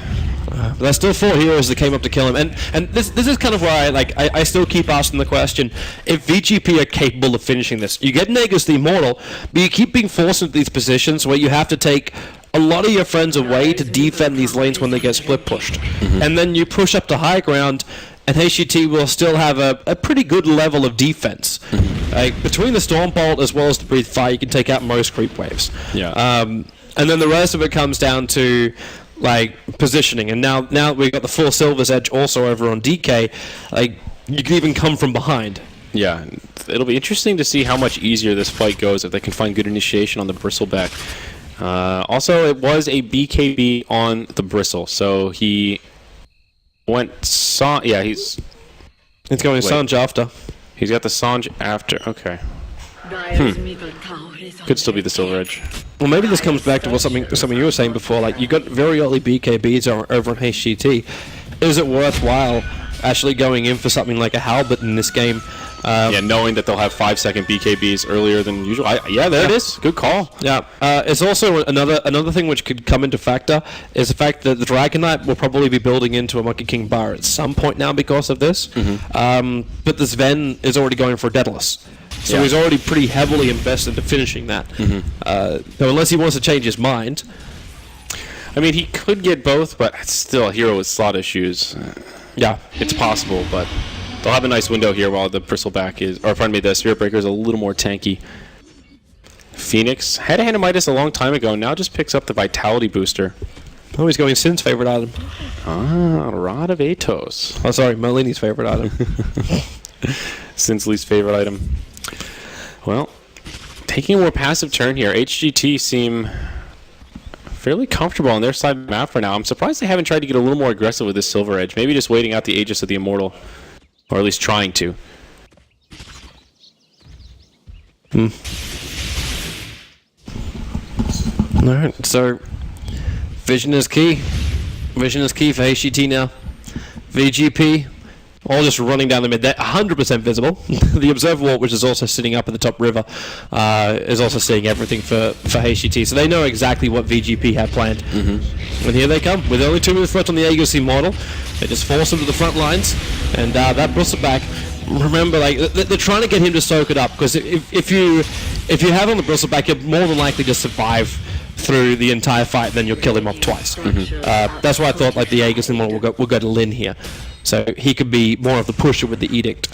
But there's still 4 heroes that came up to kill him, and this is kind of where I still keep asking the question: if VG.P are capable of finishing this, you get Nagus the Immortal, but you keep being forced into these positions where you have to take a lot of your friends away to defend these lanes when they get split pushed, and then you push up to high ground, and HGT will still have a pretty good level of defense. Between the Stormbolt as well as the Breathe Fire, you can take out most creep waves. Yeah. And then the rest of it comes down to like positioning, and now we've got the full Silver's Edge also over on DK. Like, you can even come from behind. Yeah, it'll be interesting to see how much easier this fight goes if they can find good initiation on the Bristleback. Also, it was a BKB on the Bristle, so he went he's going Sanj after. He's got the Sanj after. Okay. Could still be the Silver Edge. Well, maybe this comes back to something you were saying before. Like, you got very early BKBs over on HGT. Is it worthwhile actually going in for something like a Halbert in this game? Yeah, knowing that they'll have 5-second BKBs earlier than usual. Yeah, there it is. Good call. Yeah. It's also another thing which could come into factor is the fact that the Dragon Knight will probably be building into a Monkey King Bar at some point now because of this. But the Sven is already going for a Daedalus. So he's already pretty heavily invested into finishing that. So unless he wants to change his mind. I mean, he could get both, but it's still a hero with slot issues. Yeah. It's possible, but they'll have a nice window here while the Bristleback the Spirit Breaker is a little more tanky. Phoenix had a Hanamitis a long time ago, now just picks up the Vitality booster. Oh, he's going Sin's favorite item. Rod of Atos. Oh, sorry, Molini's favorite item. Sin's least favorite item. Well, taking a more passive turn here. HGT seem fairly comfortable on their side of the map for now. I'm surprised they haven't tried to get a little more aggressive with this Silver Edge. Maybe just waiting out the Aegis of the Immortal. Or at least trying to. Alright, so vision is key. Vision is key for HGT now. VG.P, all just running down the mid. They're 100% visible. The Observer Wall, which is also sitting up in the top river, is also seeing everything for HGT. So they know exactly what VG.P had planned. And here they come. With only 2 minutes left on the Aegis model, they just force him to the front lines. And that Bristleback, remember, like, they're trying to get him to soak it up. Because if you have on the Bristleback, you're more than likely to survive through the entire fight, then you'll kill him off twice. That's why I thought like the Aegis will go to Lin here. So he could be more of the pusher with the Edict.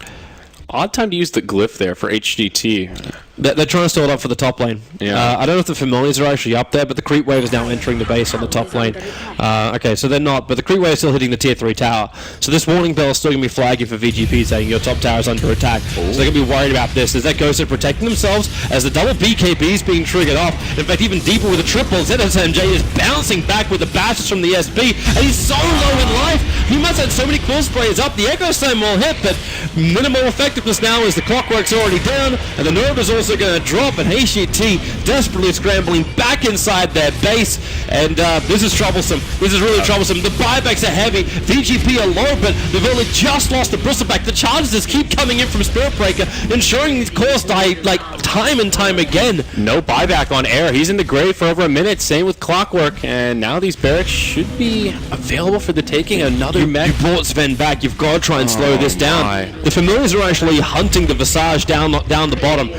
Odd time to use the glyph there for HGT. They're trying to store it up for the top lane. Yeah. I don't know if the Familiars are actually up there, but the Creep Wave is now entering the base on the top lane. Okay, so they're not, but the Creep Wave is still hitting the tier 3 tower. So this warning bell is still going to be flagging for VG.P saying your top tower is under attack. So they're going to be worried about this. Is that Ghost protecting themselves as the double BKB is being triggered off? In fact, even deeper with a triple, ZSMJ is bouncing back with the bashes from the SB, and he's so low in life, he might Dogfights had so many quill sprays up. The Echo Stone will hit, but minimal effectiveness now as the Clockwork's already down, and the Nova's also going to drop, and HGT desperately scrambling back inside their base, and this is troublesome. This is really troublesome. The buybacks are heavy. VG.P are low, but they've only just lost the Bristleback. The charges just keep coming in from Spirit Breaker, ensuring these cores die like time and time again. No buyback on air. He's in the grave for over a minute. Same with Clockwork, and now these barracks should be available for the taking. Another mech. You brought Sven back. You've got to try and slow this down. My. The Familiars are actually hunting the Visage down the bottom,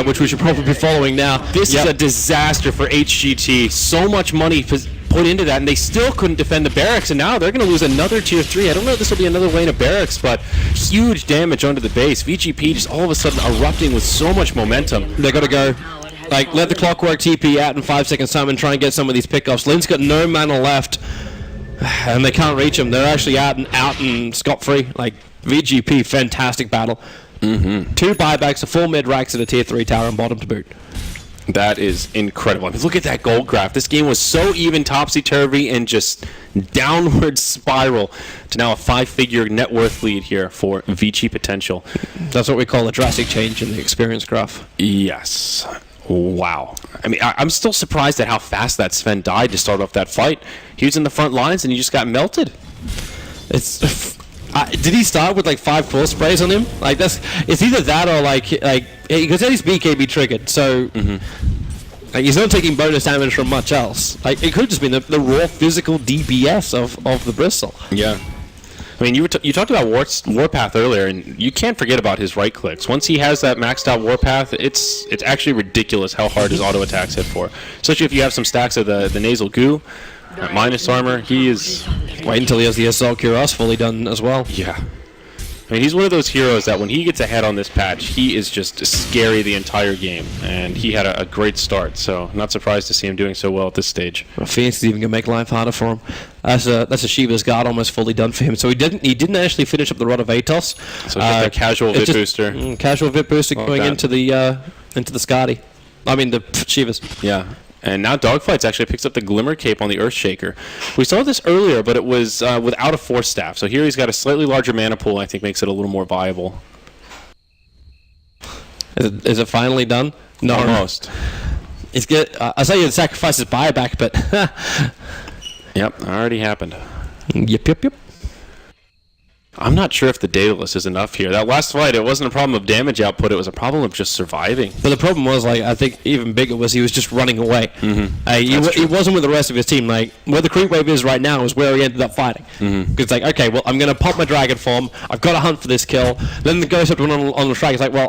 which we should probably be following now. This is a disaster for HGT. So much money put into that, and they still couldn't defend the barracks, and now they're going to lose another tier 3. I don't know if this will be another lane of barracks, but huge damage onto the base. VG.P just all of a sudden erupting with so much momentum. They got to go. Like, let the Clockwork TP out in 5 seconds time and try and get some of these pickoffs. Lin's got no mana left, and they can't reach him. They're actually out and scot-free. Like, VG.P, fantastic battle. 2 buybacks, a full mid racks, and a tier 3 tower and bottom to boot. That is incredible. I mean, look at that gold graph. This game was so even, topsy-turvy, and just downward spiral to now a 5-figure net worth lead here for Vici Potential. That's what we call a drastic change in the experience graph. Yes. Wow. I mean, I'm still surprised at how fast that Sven died to start off that fight. He was in the front lines, and he just got melted. It's... did he start with like 5 quill sprays on him? Like it's either that or like because his BKB triggered, so like, he's not taking bonus damage from much else. Like it could have just been the raw physical DPS of the Bristle. Yeah. I mean, you talked about Warpath earlier, and you can't forget about his right clicks. Once he has that maxed out Warpath, it's actually ridiculous how hard his auto attacks hit for. Especially if you have some stacks of the nasal goo. At minus armor, he is... Wait until he has the Assault Cuirass fully done as well. Yeah. I mean, he's one of those heroes that when he gets ahead on this patch, he is just scary the entire game. And he had a great start, so not surprised to see him doing so well at this stage. Well, Phoenix is even going to make life harder for him. That's a Shiva's Guard almost fully done for him. So he didn't actually finish up the Rod of Atos. So just a casual Vit booster. Casual Vit booster going into the Skadi. I mean, the Shivas. Yeah. And now Dogfights actually picks up the Glimmer Cape on the Earthshaker. We saw this earlier, but it was without a Force Staff. So here he's got a slightly larger mana pool, I think makes it a little more viable. Is it finally done? No. Almost. It's good. I say the sacrifice is buyback, but... Yep, already happened. Yep. I'm not sure if the Daedalus is enough here. That last fight, it wasn't a problem of damage output, it was a problem of just surviving. But the problem was, like, I think even bigger was he was just running away. He wasn't with the rest of his team. Like, where the creep wave is right now is where he ended up fighting. Because it's like, okay, well, I'm going to pop my dragon form. I've got to hunt for this kill. Then the ghost up to run on the track. It's like, well,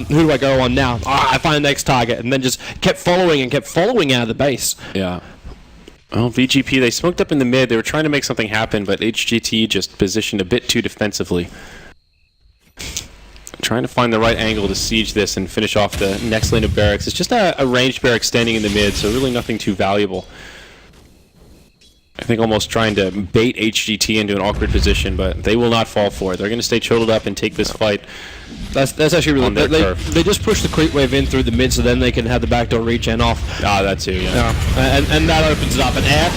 who do I go on now? I find the next target. And then just kept following out of the base. Yeah. Well, VG.P, they smoked up in the mid. They were trying to make something happen, but HGT just positioned a bit too defensively. Trying to find the right angle to siege this and finish off the next lane of barracks. It's just a ranged barrack standing in the mid, so really nothing too valuable. I think almost trying to bait HGT into an awkward position, but they will not fall for it. They're going to stay chilled up and take this fight. That's actually really... They just push the creep wave in through the mid so then they can have the backdoor regen off. Ah, that too, yeah. And that opens it up. And Air,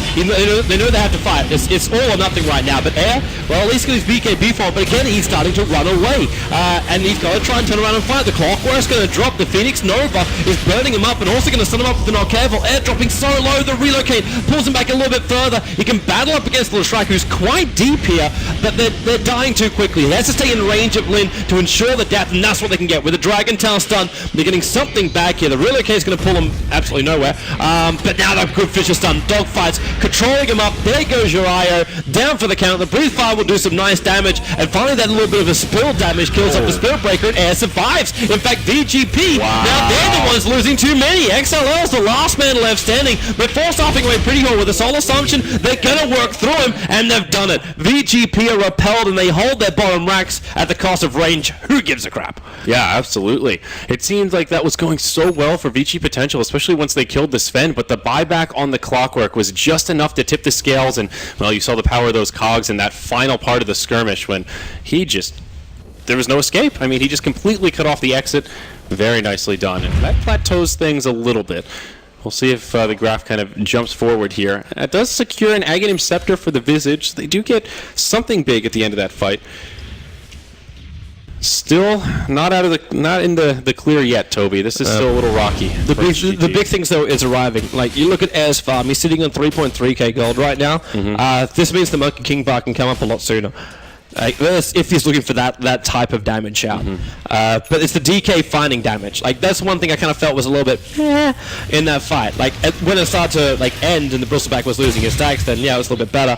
they know they have to fight. It's all or nothing right now. But Air, well, at least get his BKB form. But again, he's starting to run away. And he's got to try and turn around and fight. The Clockwork's going to drop. The Phoenix Nova is burning him up and also going to stun him up if they're not careful. Air dropping so low. The relocate pulls him back a little bit further. He can battle up against Leshrac, who's quite deep here, but they're dying too quickly. He has to stay in range of Lin to ensure the death, and that's what they can get. With a Dragon Tail stun, they're getting something back here. The relocate is going to pull him absolutely nowhere. But now the good Fisher stun. Dogfights controlling him up. There goes Uriah. Down for the count. The Breathe Fire will do some nice damage, and finally that little bit of a spill damage kills up the Spirit Breaker, and Air survives. In fact, VG.P, now they're the ones losing too many. XLR's the last man left standing. They're forced offing away pretty well with a Soul Assumption. They're going to work through him, and they've done it. VG.P are repelled, and they hold their bottom racks at the cost of range. Who gives a crap? Yeah, absolutely. It seemed like that was going so well for Vici Potential, especially once they killed the Sven, but the buyback on the Clockwork was just enough to tip the scales, and, well, you saw the power of those cogs in that final part of the skirmish when he just... There was no escape. I mean, he just completely cut off the exit. Very nicely done, and that plateaus things a little bit. We'll see if the graph kind of jumps forward here. It does secure an Aghanim Scepter for the Visage. They do get something big at the end of that fight. Still not in the clear yet, Toby. This is still a little rocky. The big things though is arriving. Like you look at Air's farm, he's sitting on 3.3k gold right now. This means the Monkey King bar can come up a lot sooner. If he's looking for that type of damage out. But it's the DK finding damage. Like that's one thing I kind of felt was a little bit in that fight. Like when it started to end and the bristleback was losing his stacks, then yeah, it was a little bit better.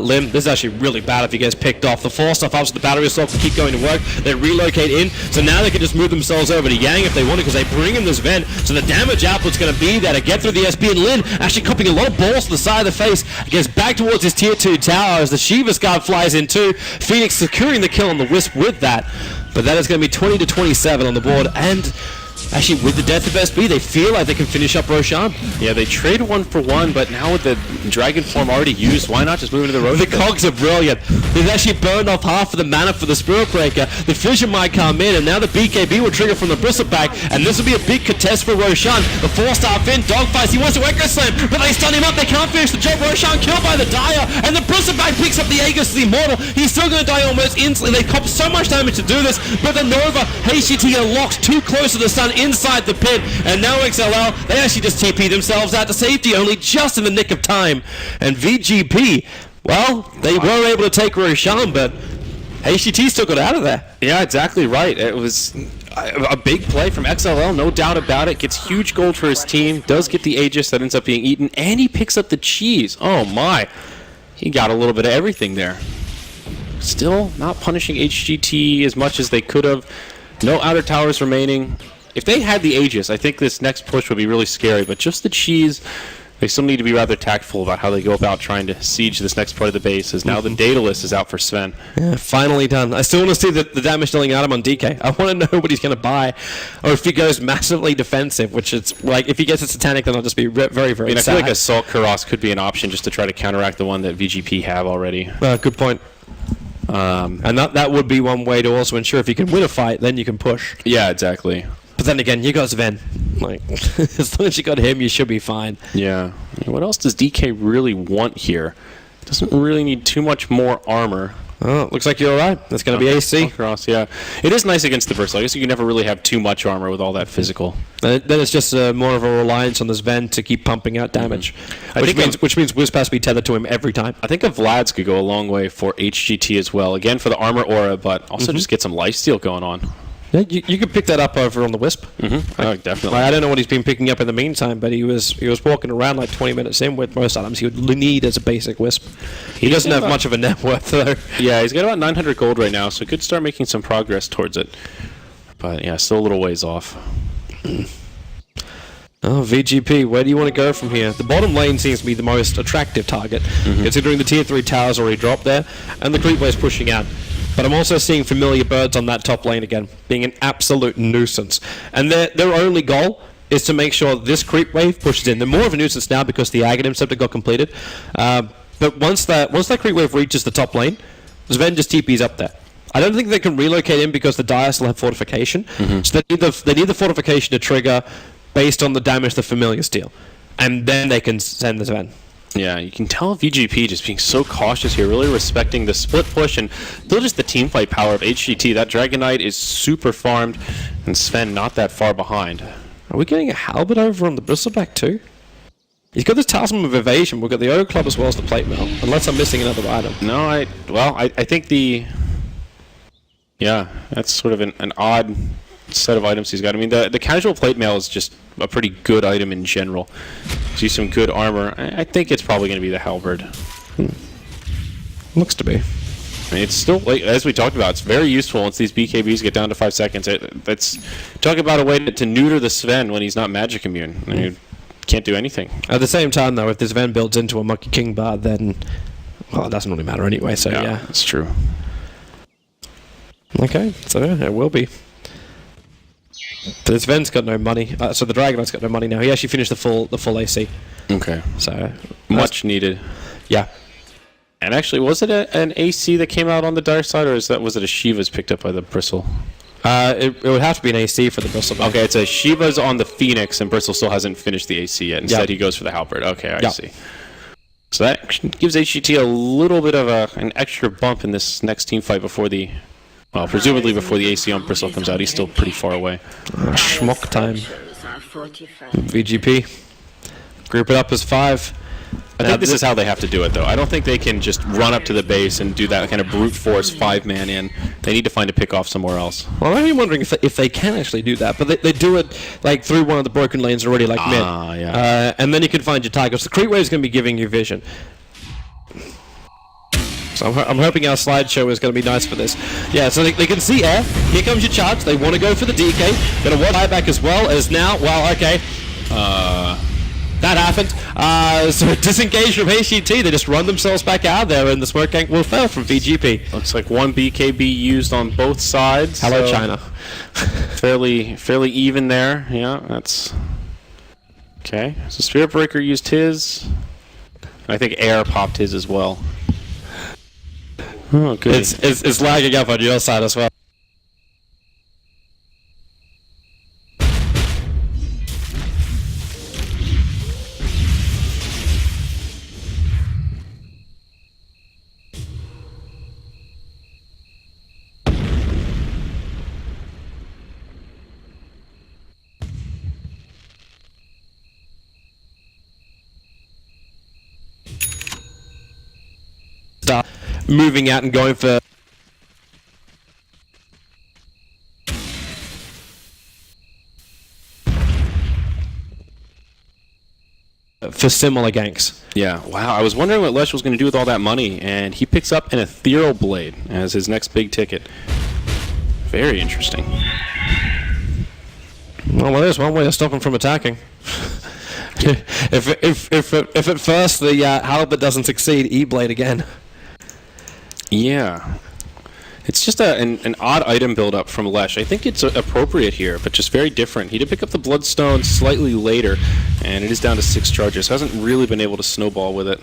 Lim, this is actually really bad if he gets picked off. The 4 stuff after the battery assault can keep going to work. They relocate in, so now they can just move themselves over to Yang if they want to, because they bring in this Ven. So the damage output's going to be there to get through the SP, and Lin actually copying a lot of balls to the side of the face. Gets back towards his tier 2 tower as the Shiva's guard flies in too. Phoenix securing the kill on the Wisp with that, but that is going to be 20 to 27 on the board, and actually with the death of SB, they feel like they can finish up Roshan. Yeah, they trade 1 for 1, but now with the Dragon form already used, why not just move into the Roshan? The cogs are brilliant. They've actually burned off half of the mana for the Spirit Breaker. The Fission might come in, and now the BKB will trigger from the Bristleback, and this will be a big contest for Roshan. The 4-star Finn dogfights, he wants to Echo Slam, but they stun him up, they can't finish the job. Roshan killed by the Dire, and the Bristleback picks up the Aegis, the Immortal. He's still going to die almost instantly. They cop so much damage to do this, but the Nova, HGT are locked too close to the sun inside the pit, and now XLL, they actually just TP themselves out to safety only just in the nick of time. And VG.P, well, they were able to take Roshan, but HGT still got out of there. Yeah, exactly right. It was a big play from XLL, no doubt about it. Gets huge gold for his team, does get the Aegis that ends up being eaten, and he picks up the cheese. Oh my, he got a little bit of everything there. Still not punishing HGT as much as they could have. No outer towers remaining. If they had the Aegis, I think this next push would be really scary, but just the cheese, they still need to be rather tactful about how they go about trying to siege this next part of the base, as now the data list is out for Sven. Yeah, finally done. I still want to see the damage dealing out him on DK. I want to know what he's going to buy, or if he goes massively defensive, which it's like, if he gets a Satanic, then I'll just be very, very sad. I feel like Assault Kuros could be an option just to try to counteract the one that VG.P have already. Good point. And that would be one way to also ensure if you can win a fight, then you can push. Yeah, exactly. But then again, you got Sven. Like, as long as you got him, you should be fine. Yeah. What else does DK really want here? Doesn't really need too much more armor. Oh, looks like you're alright. That's going to be AC. Across, yeah. It is nice against the burst. I guess you can never really have too much armor with all that physical. Then it's just more of a reliance on this Sven to keep pumping out damage. Which means Wisp has to be tethered to him every time. I think a Vlad's could go a long way for HGT as well. Again, for the armor aura, but also just get some lifesteal going on. Yeah, you could pick that up over on the Wisp. Oh, definitely. I don't know what he's been picking up in the meantime, but he was walking around like 20 minutes in with most items he would need as a basic Wisp. He doesn't have much of a net worth, though. Yeah, he's got about 900 gold right now, so could start making some progress towards it. But yeah, still a little ways off. Oh, VG.P, where do you want to go from here? The bottom lane seems to be the most attractive target, considering the tier 3 towers already dropped there, and the creep wave's pushing out. But I'm also seeing familiar birds on that top lane again, being an absolute nuisance. And their only goal is to make sure this creep wave pushes in. They're more of a nuisance now because the Aghanim Scepter got completed. But once that creep wave reaches the top lane, Sven just TP's up there. I don't think they can relocate in because the Dire still have fortification. So they need the fortification to trigger based on the damage the familiars deal. And then they can send the Sven. Yeah, you can tell VG.P just being so cautious here, really respecting the split push and still just the team fight power of HGT. That Dragon Knight is super farmed, and Sven not that far behind. Are we getting a Halberd over on the Bristleback too? He's got this Talisman of Evasion. We've got the Ogre Club as well as the Plate Mill, unless I'm missing another item. No, I think the... Yeah, that's sort of an odd set of items he's got. I mean, the casual Plate Mail is just a pretty good item in general. See some good armor. I think it's probably going to be the Halberd. Looks to be. I mean, it's still, like, as we talked about, it's very useful once these BKBs get down to 5 seconds. Talk about a way to neuter the Sven when he's not magic immune. I mean, you can't do anything. At the same time, though, if the Sven builds into a Monkey King bar, then, well, it doesn't really matter anyway, so yeah. That's true. Okay, so it will be. But Sven's got no money, so the Dragon Knight's got no money now. He actually finished the full AC. Okay. So much needed. Yeah. And actually, was it an AC that came out on the Dire side, or was it a Shiva's picked up by the Bristle? It would have to be an AC for the Bristleback. Okay, it's a Shiva's on the Phoenix, and Bristle still hasn't finished the AC yet. Instead, he goes for the Halberd. Okay, I see. So that gives HGT a little bit of an extra bump in this next team fight before the... Well, presumably before the AC on Bristle comes out. He's still pretty far away. Schmuck time. VG.P. Group it up as 5. I think this is how they have to do it, though. I don't think they can just run up to the base and do that kind of brute force 5-man in. They need to find a pick off somewhere else. Well, I'm wondering if they can actually do that, but they do it like through one of the broken lanes already, like mid. Yeah. And then you can find your targets. The Creep Wave is going to be giving you vision. So I'm hoping our slideshow is going to be nice for this. Yeah, so they can see air. Here comes your charge. They want to go for the DK. Going to watch buyback as well as now. Well, okay. That happened. So disengaged from HGT. They just run themselves back out there, and the smoke gank will fail from VG.P. Looks like 1 BKB used on both sides. Hello, so China. fairly even there. Yeah, that's... Okay. So Spirit Breaker used his. I think Air popped his as well. Oh, good. It's lagging up on your side as well. Start moving out and going for similar ganks. Yeah, wow. I was wondering what Lesh was going to do with all that money, and he picks up an Ethereal Blade as his next big ticket. Very interesting. Well, there's one way to stop him from attacking. if at first the Halberd doesn't succeed, E-Blade again. Yeah. It's just an odd item build-up from Lesh. I think it's appropriate here, but just very different. He did pick up the Bloodstone slightly later, and it is down to 6 charges. Hasn't really been able to snowball with it.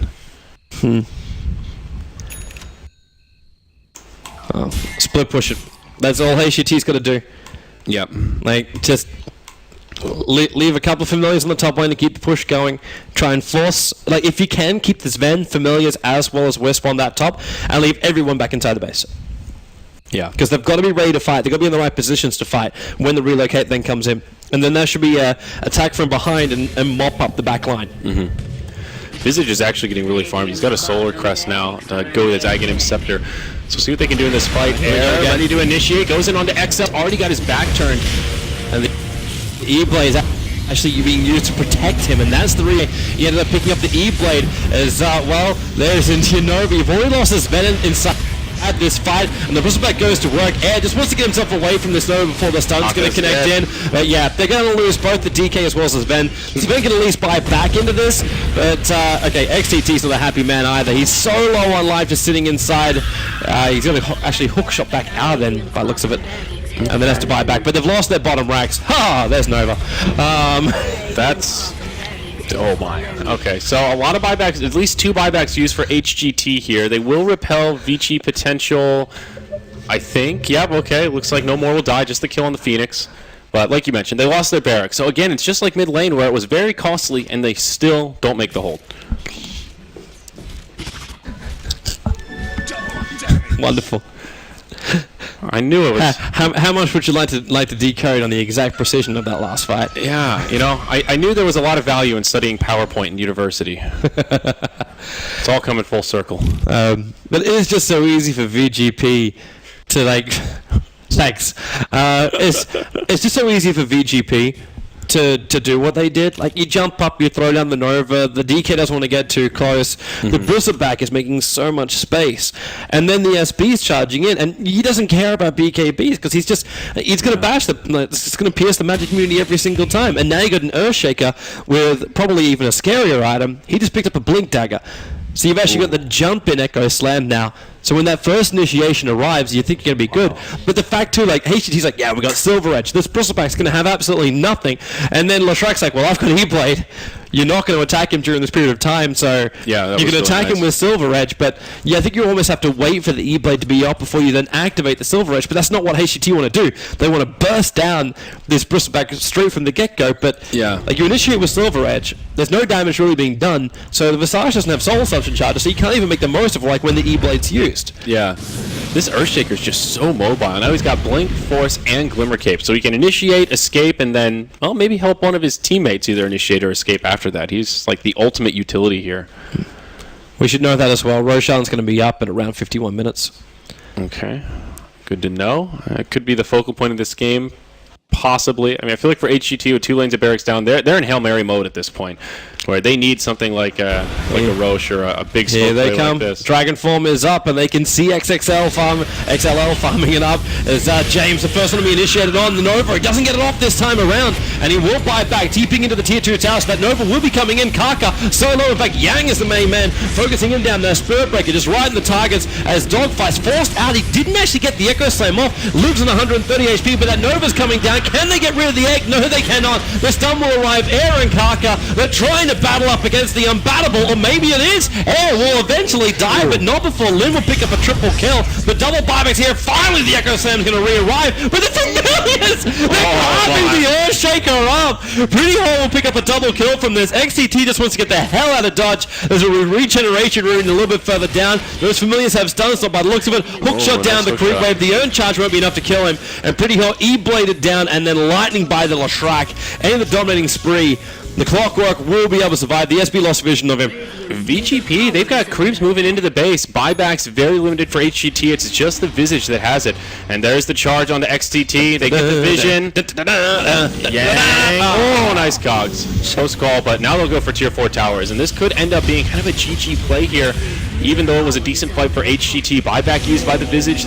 Oh, split push it. That's all HGT's got to do. Yep. Like, just leave a couple of familiars on the top lane to keep the push going. Try and force, like, if you can, keep this Ven, familiars, as well as Wisp on that top, and leave everyone back inside the base. Yeah. Because they've got to be ready to fight. They've got to be in the right positions to fight when the relocate then comes in. And then there should be a attack from behind and mop up the back line. Visage is actually getting really farmed. He's got a Solar Crest now to go with his Aghanim Scepter. So see what they can do in this fight. Air ready to initiate. Goes in onto XL. Already got his back turned. And the E-Blade is actually being used to protect him. And that's the reason he ended up picking up the E-Blade. As, well, there's into Nova. You've already lost his Venom inside at this fight, and the Bristleback goes to work. Air just wants to get himself away from this Nova before the stun's going to connect in. But yeah, they're going to lose both the DK as well as Ven. Ven can at least buy back into this, but okay, XTT's not a happy man either. He's so low on life just sitting inside. He's going to actually hook shot back out then, by the looks of it, and then has to buy back. But they've lost their bottom racks. Ha! There's Nova. That's... Oh my. Okay, so a lot of buybacks, at least 2 buybacks used for HGT here. They will repel Vici potential, I think. Yep, okay, looks like no more will die, just the kill on the Phoenix. But like you mentioned, they lost their barracks. So again, it's just like mid lane where it was very costly and they still don't make the hold. Wonderful. I knew it was... How much would you like to decode on the exact precision of that last fight? Yeah, you know, I knew there was a lot of value in studying PowerPoint in university. It's all coming full circle. But it is just so easy for VG.P to, like... Thanks. It's just so easy for VG.P to do what they did. Like, you jump up, you throw down the Nova, the DK doesn't want to get too close, the Bristleback is making so much space, and then the SB's charging in, and he doesn't care about BKBs, because he's going to bash it's going to pierce the Magic community every single time, and now you got an Earthshaker with probably even a scarier item. He just picked up a Blink Dagger. So you've actually got the jump in Echo Slam now. So when that first initiation arrives, you think you're going to be good. But the fact too, like, HGT's like, yeah, we got Silver Edge. This Bristleback's going to have absolutely nothing. And then Lashrak's like, well, I've got E-Blade. you're not going to attack him during this period of time, so Yeah, that you was can really attack him nice. with Silver Edge, but yeah, I think you almost have to wait for the E-Blade to be up before you then activate the Silver Edge, but that's not what HGT want to do. They want to burst down this Bristleback straight from the get-go, but Yeah. like you initiate with Silver Edge, there's no damage really being done, so the Visage doesn't have Soul Assumption charges, so you can't even make the most of like when the E-Blade's used. Yeah. This Earthshaker's just so mobile. Now he's got Blink, Force, and Glimmer Cape, so he can initiate, escape, and then, well, maybe help one of his teammates either initiate or escape after that. He's like the ultimate utility here. We should know that as well. Roshan's going to be up at around 51 minutes. Okay. Good to know. It could be the focal point of this game. Possibly. I mean, I feel like for HGT with 2 lanes of barracks down, they're in Hail Mary mode at this point, where they need something like a Roche or a big smoke Here they play come. like this. Dragon Form is up, and they can see XLL farming it up. As James, the first one to be initiated on the Nova. He doesn't get it off this time around, and he will buy it back, deeping into the Tier 2 tower. So that Nova will be coming in. Kaka solo. In fact, Yang is the main man, focusing him down there. Spirit Breaker just riding the targets as Dogfight's forced out. He didn't actually get the Echo Slam off. Lives on 130 HP, but that Nova's coming down. Can they get rid of the egg? No, they cannot. The stun will arrive. Air and Kaka, they're trying to battle up against the unbattable, or maybe it is. Air will eventually die, but not before Lin will pick up a triple kill. The double buybacks here. Finally, the Echo Slam is going to re-arrive, but the Familiars! They're carving the Earthshaker up! Pretty Hole will pick up a double kill from this. XTT just wants to get the hell out of dodge. There's a regeneration rune a little bit further down. Those Familiars have stun, so by the looks of it, hook shot down the creep wave. The Urn charge won't be enough to kill him, and Pretty Hole E-bladed down, and then lightning by the Lashrak, and the dominating spree. The Clockwork will be able to survive. The SB lost vision of him. VG.P, they've got creeps moving into the base. Buybacks very limited for HGT. It's just the Visage that has it. And there's the charge on the XTT. They get the vision. Yeah. Oh, nice cogs. Post call, but now they'll go for tier 4 towers. And this could end up being kind of a GG play here. Even though it was a decent fight for HGT. Buyback used by the Visage.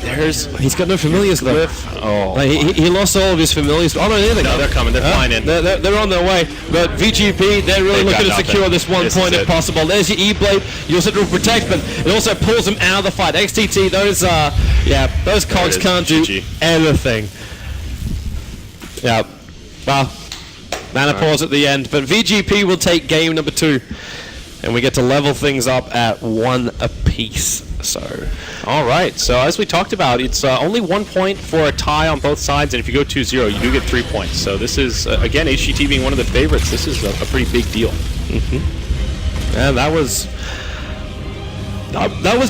He's got no Familiars though. Oh. Like, he lost all of his Familiars. Oh no, there they go. They're coming. They're flying in. They're on their way. But VG.P, they're really They've looking to got secure nothing. this one This point is if it. possible. There's your E-Blade. You also do protect, but it also pulls them out of the fight. XTT, those cogs is. can't do GG. anything. Yeah. Well, mana pause at the end. But VG.P will take game number 2. And we get to level things up at 1 apiece. So, All right. So as we talked about, it's only 1 point for a tie on both sides, and if you go 2-0, you do get 3 points. So this is again HGT being one of the favorites. This is a pretty big deal. and that was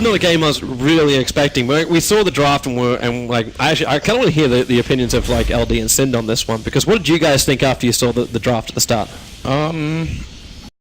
not a game I was really expecting. We saw the draft and I kind of want to hear the opinions of like LD and Sind on this one, because what did you guys think after you saw the draft at the start?